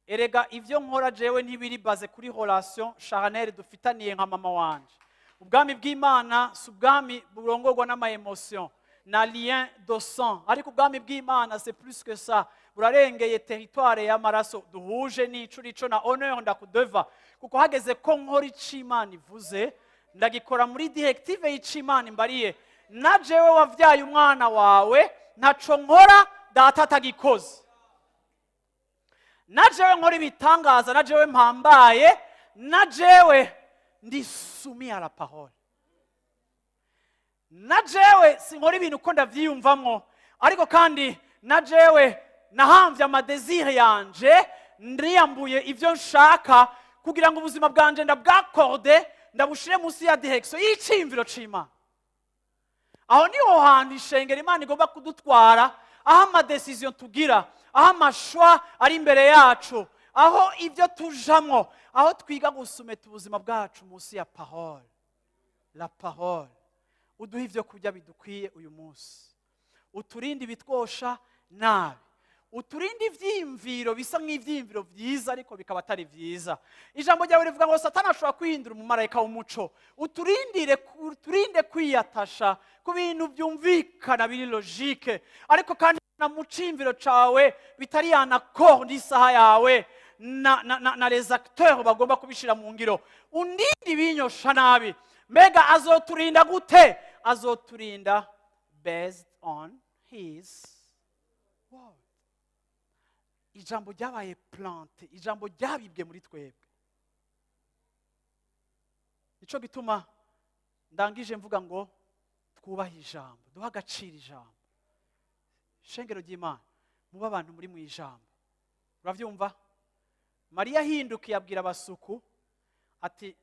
Speaker 1: Erega ivyo nkora jewe ntibiri baze kuri relation charnelle dufitaniye nka mama wanje. Ubwami bw'Imana si ubwami burongorwa n'ama emotion na lien de sang, ariko ubwami bw'Imana c'est plus que ça. Burarengeye territoire y'amaraso duhuje n'ico na honneur ndakudeva, kuko hageze ko nkora ic'Imana ivuze ndagikora muri directive y'ic'Imana imbariye. Na jewe wavyaye umwana wawe ntaco nkora data atagikoze. Na jewe nkora ibitangaza, na jewe mpambaye, na jewe ndi soumis à la parole. Na jewe sinkora ibintu uko ndavyiyumvamwo, ariko kandi na jewe nahamvye amadesire yanje, ndiyambuye ivyo nshaka kugira ngo ubuzima bwanje ndabwakorde, ndabushire munsi ya direction y'icimviro c'Imana. Aho niho hantu ishengero Imana igomba kudutwara, aho amadecision tugira, aho amashwa ari imbere yacu, aho ivyo tujamwo, aho twiga gusumeta ubuzima bwacu munsi ya parole. La parole. Uduha ivyo kurya bidukwiye uyu munsi. Uturinde ibitwosha nabi. Uturinde ivyimviro bisa nk'ivyimviro vyiza ariko bikaba atari vyiza. Ijambo ryawe rivuga ngo Satani ashobora kwihindura umumarayika w'umuco. Uturinde kwiyatasha ku bintu byumvikana biri logique, ariko kandi na mucimviro cawe bitari yanakord isaha yawe na les acteurs bagomba kubishira mu ngiro. Undinde ibinyosha nabi. Mbega azoturinda gute? Azoturinda based on his word. Ijambo ryabaye plante, ijambo ryabibwe muri twebwe. Nico gituma ndangije mvuga ngo twubahe ijambo, duha agaciro ijambo. Shengero ry'Imana, muba abantu muri mu ijambo. Uravyumva? Maria hindukiye abwira abasuku ati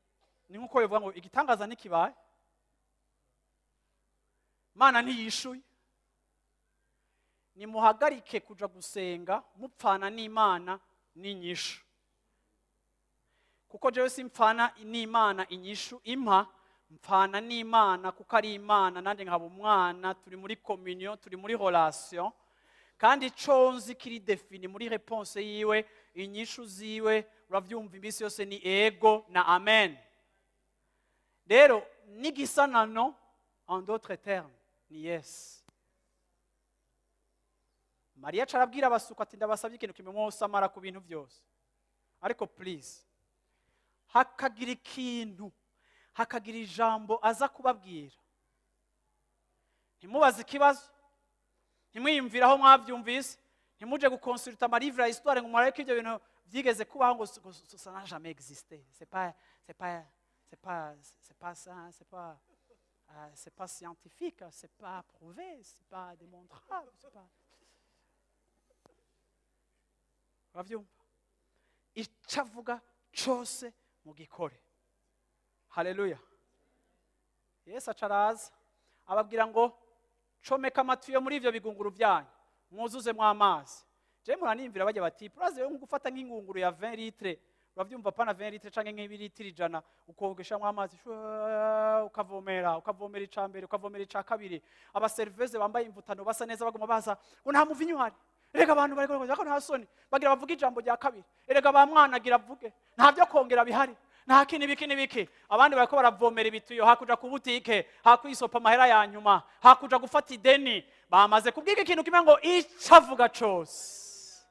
Speaker 1: ni nkuko bivuga ngo igitangaza nikibaye. Mana ntiyishuye. Nimuhagarike kuja gusenga mupfana n'Imana n'inyishu. Kuko jewe simpfana n'Imana inyishu impa, mpfana n'Imana kuko ari Imana nanje nkaba umwana, turi muri communion, turi muri relation. Kandi conzi kiri defini muri réponse yiwe, inyishu ziwe uravyumva imbisi yose ni ego na amen. Rero nigisanano en d'autres termes ni yes. Maria carabwira abasuka ati ndabasabye ikintu kimwe mwose amara ku bintu byose, ariko please hakagira ikintu, hakagira ijambo aza kubabwira, ntimubaze ikibazo, ntimwiyumvire aho mwavyumvise, ntimuje guconsulta amalivre ya histoire ngo murareke ibyo bintu byigeze kubaho ngo ça n'a jamais existé. C'est pas scientifique, c'est pas prouvé, c'est pas démontrable, c'est pas. Uravyumva? Icavuga cose mugikore. Haleluya. Yesu acaraza ababwira ngo comeka amatuyo muri ivyo bigunguru byanyu mwuzuzemwo amazi. Je muranimvira bajya bati uraze yo gufata nk'ingunguru ya 20 litre uravyumva pana 20 litre canke nk'ibilitiro 100 ukogeshamwe amazi ukavomera icambere ukavomera ica kabiri. Abaserveze bambaye imvutano basa neza baguma baza ngo nta muvinyu hari. Erega abantu bariko nta soni bagira bavuga ijambo rya kabiri. Erega ba mwana agira avuge nta byo kongera bihari. Nta kini biki abandi bariko baravomera ibituyo hakuja ku butike hakwisopa amahera ya nyuma hakuja gufata ideni bamaze kubwiga ikintu kimwe ngo icavuga cose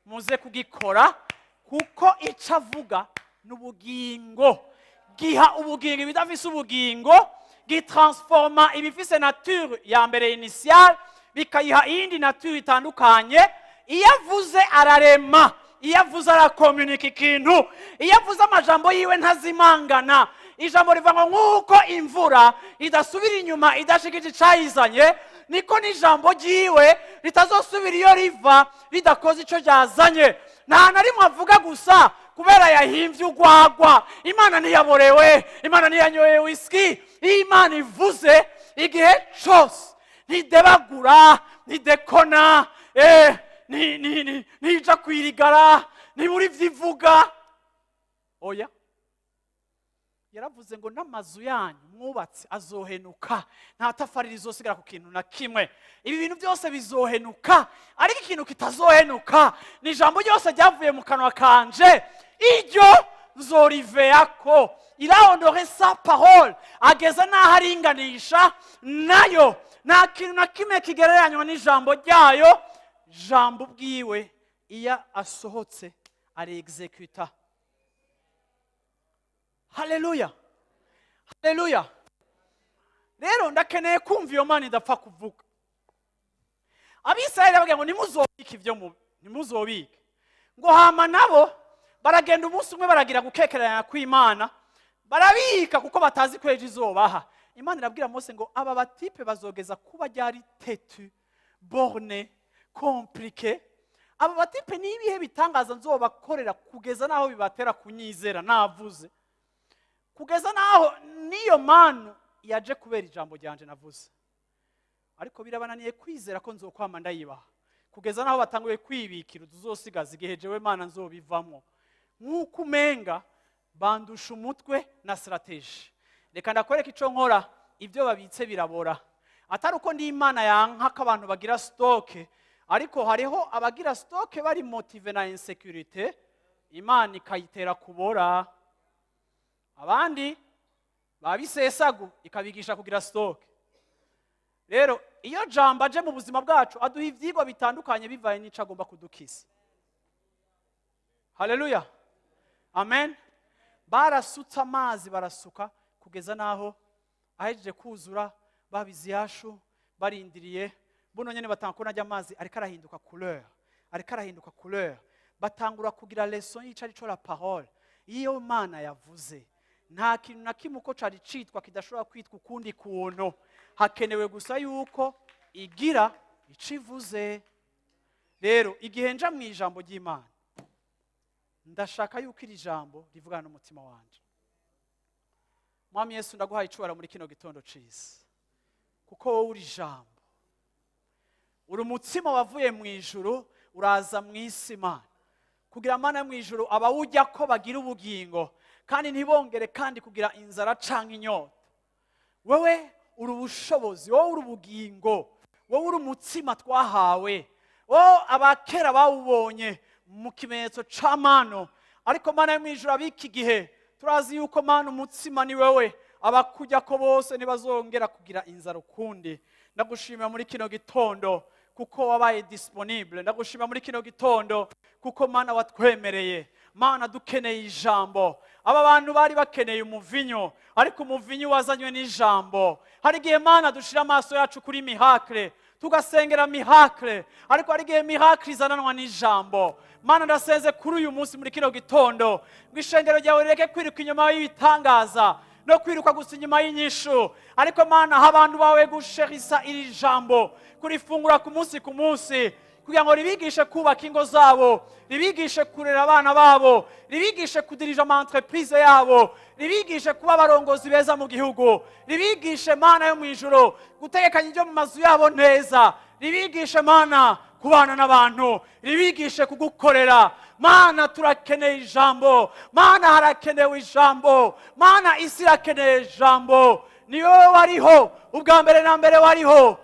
Speaker 1: muze kugikora kuko icavuga n'ubugingo giha ubugingo bidafise ubugingo gitransforma ibifise nature ya mbere initial bikayiha iyindi nature itandukanye. Iyo avuze ararema, iyo avuze arakomunika ikintu, iyo avuze amajambo yiwe ntazimangana. Ijambo riva ngo nk'uko imvura idasubira inyuma idashikije icayizanye niko n'ijambo ryiwe ritazosubira iyo riva ridakoze ico ryazanye. Nta na rimwe avuga gusa kubera yahimvye urwagwa. Imana ntiyaborewe, Imana ntiyanyoye whisky. Iyo Imana ivuze igihe cose ntidebagura ntidekona nija kwirigara ntibura ivyo ivuga. Oya, yaravuze ngo n'amazu yanyu mwubatse azohenuka nta tafari rizosigara ku kintu na kimwe. Ibi bintu byose bizohenuka, ariko ikintu kitazohenuka ni ijambo ryose ryavuye mu kanwa kanje, iryo nzoriveyako. Il a honoré sa parole, ageza n'aho aringanisha nayo. Nta kintu na kimwe kigereranywa n'ijambo ryayo. Jambo bwiwe iyo asohotse ari-executa. Haleluya, haleluya. Rero ndakeneye kumva iyo Mana idapfa kuvuga. Abisirayeli bavuga ngo nimuzobike ivyo nimuzobike. Ngo hama nabo baragenda umunsi umwe baragira gukekeranya kw'Imana, barabika kuko batazi kweje izobaha. Imana irabwira Mose ngo aba batipe bazogeza kuba ryari tetu, borne, compliqué. Aba batipe ni ibihe bitangaza nzobakorera kugeza naho bibatera kunyizera navuze. Kugeza naho niyo manu yaje kubera ijambo ryanje navuze. Ariko birabananiye kwizera ko nzokwama ndayibaha. Kugeza naho batanguye kwibikira tuzosigaza igihe jewe Mana nzobivamwo. Nkuko umenga bandusha umutwe na strategy. Reka ndakwereka ico nkora ibyo babitse birabora. Atari uko ndi Imana yanka ko abantu bagira stock, ariko hariho abagira stock bari motive na insecurity, Imana ikayitera kubora. Abandi babisesagu ikabigisha kugira stock. Rero iyo jambo aje mu buzima bwacu aduha ivyigwa bitandukanye bivaye n'ico agomba kudukiza. Haleluya, amen. Barasutsa amazi barasuka kugeza naho ahejeje kuzura babiziyashu barindiriye. Buno nyene batankona ajya amazi ariko arahinduka couleur, batangura kugira leçon y'icari cyo la parole. Iyo Mana yavuze nta kintu na kimwe uko cari citwa kidashobora kwitwa ukundi kuntu. Hakenewe gusa yuko igira icivuze. Rero igihe nja mu ijambo ry'Imana ndashaka yuko iri jambo rivugana n'umutima wanje. Mwami Yesu ndaguhaye icubara muri kino gitondo ciza, kuko wowe uri jambo, uri umutsima wavuye mu ijuru uraza mu isi Mana, kugira Mana mu ijuru abawujya ko bagira ubugingo kandi ntibongere kandi kugira inzara canke inyota. Wewe uri ubushobozi, wowe uri ubugingo, wowe uri umutsima twahawe, wowe abakera bawubonye mu kimenyetso c'amano. Ariko Mana mu ijuru abiki gihe turazi yuko Mana umutsima ni wewe, abakujya ko bose ntibazongera kugira inzara ukundi. Ndagushimira muri kino gitondo kuko wabaye disponible. Ndagushimira muri kino gitondo kuko Mana watwemereye. Mana dukeneye ijambo. Aba bantu bari bakeneye umuvinyo, ariko umuvinyo wazanywe n'ijambo. Hari igihe Mana dushira amaso yacu kuri miracle, tugasengera miracle, ariko hari igihe miracle izananwa n'ijambo. Mana ndasenze kuri uyu munsi muri kino gitondo ngo ishengero ryawe rireke kwiruka inyuma y'ibitangaza no kwiruka gusa inyuma y'inyishu, ariko Mana abantu bawe gusherisa iri jambo kurifungura ku munsi kugira ngo ribigishe kubaka ingo zabo, ribigishe kurera abana babo, ribigishe kudirija ama entreprise yabo, ribigishe kuba abarongozi beza mu gihugu, ribigishe Mana yo mu ijuru gutegekanya ibyo mu mazu yabo neza, ribigishe Mana kubana n'abantu, ribigishe kugukorera. mana turakeneye ijambo, mana harakenewe ijambo, mana isi irakeneye ijambo. Ni wowe wariho ubwa mbere na mbere wariho.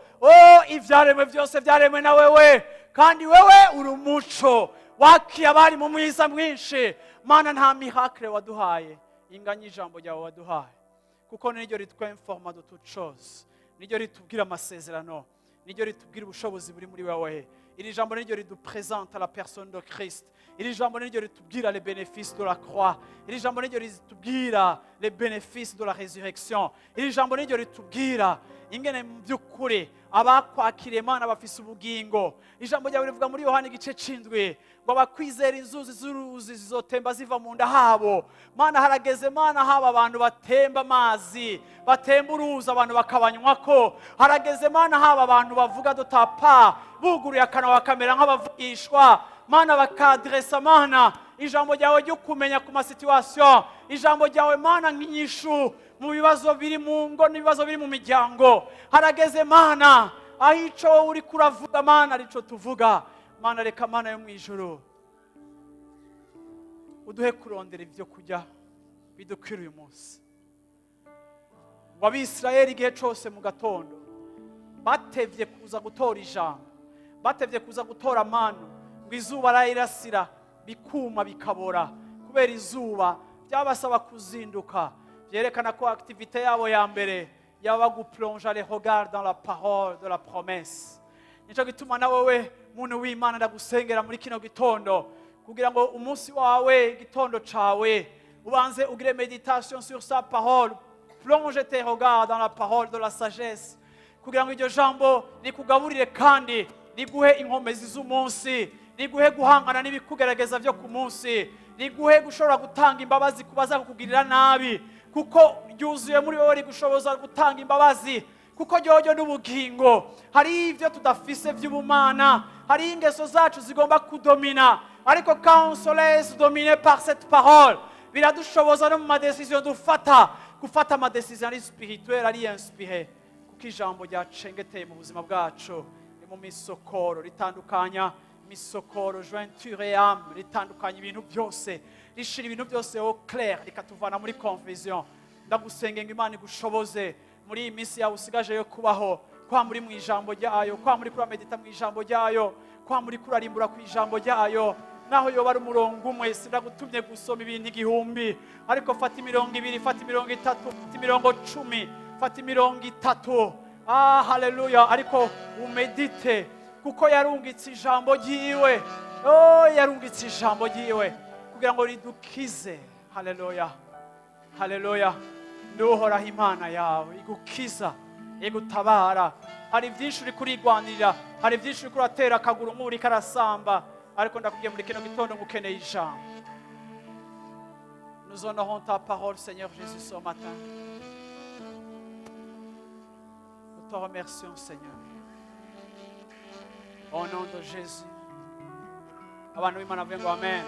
Speaker 1: Ibyaremwe byose byaremwe na wewe, kandi wewe uri umuco wakiye abari mu mwiza mwinshi. Mana nta mihakire waduhaye inganya ijambo ryawe waduhaye, kuko niryo ritwinforma de toute chose, niryo ritubwira amasezerano, niryo ritubwira ubushobozi buri muri wewe. Iri jambo niryo ridupresente la personne de Christ. Iri jambo niryo ritubwira les bénéfices de la croix. Iri jambo niryo ritubwira les bénéfices de la résurrection. Iri jambo niryo ritubwira ingene mu by'ukuri abakwakiriye Mana bafise ubugingo. Ijambo ryawe rivuga muri Yohana igice c'indwi ngo abakwizera inzuzi z'uruzi zizotemba ziva mu nda habo. Mana harageze Mana haba abantu batemba amazi, batemba uruzi abantu bakabanywako. Harageze Mana haba abantu bavuga dutapa buguruye akanwa bakamera nk'abavugishwa. Mana bakadresa Mana ijambo ryawe ryo kumenya ku masituation. Ijambo ryawe Mana nk'inyishu mu bibazo biri mu ngo n'ibibazo biri mu miryango. Harageze Mana aho ico uri kuravuga Mana arico tuvuga. Mana reka Mana yo mu ijuru uduhe kurondera ibyo kujya bidukwira uyu munsi. Ngo Abisirayeli igihe cyose mu gatondo batevye kuza gutora ijambo, batevye kuza gutora manu, ngo izuba rayirasira bikuma bikabora kubera izuba byabasaba kuzinduka. Byerekana ko activité yabo ya mbere yaba guplonger les regards dans la parole de la promesse. Nico gituma na wewe muntu w'Imana ndagusengera muri kino gitondo kugira ngo umunsi wawe igitondo cawe ubanze ugire méditation sur sa parole. Plonge tes regards dans la parole de la sagesse kugira ngo iryo jambo rikugaburire kandi riguhe inkomezi z'umunsi, riguhe guhangana n'ibikugerageza byo ku munsi, riguhe gushobora gutanga imbabazi kubaza kukugirira nabi, kuko ryuzuye muri wowe rigushoboza gutanga imbabazi, kuko ryojo n'ubugingo. Hari ivyo tudafise by'ubumana, hari ingeso zacu zigomba kudomina, ariko quand on se laisse dominer par cette parole biradushoboza no mu madecision dufata, gufata amadecision ari spirituel ari inspiré, kuko ijambo ryacengeteye mu buzima bwacu mu misokoro ritandukanya misokoro jointure et âme, ritandukanya ibintu byose, rishira ibintu byose au clair, rikatuvana muri confusion. Ndagusenga ngo Imana igushoboze muri iyi minsi yawe usigaje yo kubaho, kwa muri mu ijambo ryayo, kwa muri kura medita mu ijambo ryayo, kwa muri kurarimbura ku ijambo ryayo. Naho yoba ari umurongo umwe sindagutumye gusoma ibintu igihumbi, ariko fata imirongo ibiri, fata imirongo itatu, fata imirongo 10, fata imirongo itatu. Haleluya. Ariko umedite, kuko yarungitse ijambo ryiwe, yarungitse ijambo ryiwe kugira ngo ridukize. Haleluya, haleluya. Nuhoraho Imana yawe igukiza, igutabara. Hari byinshi uri kurigwanirira, hari byinshi uri kuratera akaguru nk'uri karasamba, ariko ndakubwiye muri kino gitondo ngukeneye ijambo. Nous honorons ta parole, Seigneur Jésus, ce matin. Nous te remercions, Seigneur. Au nom de Jésus. Abantu b'Imana bavuge ngo amen.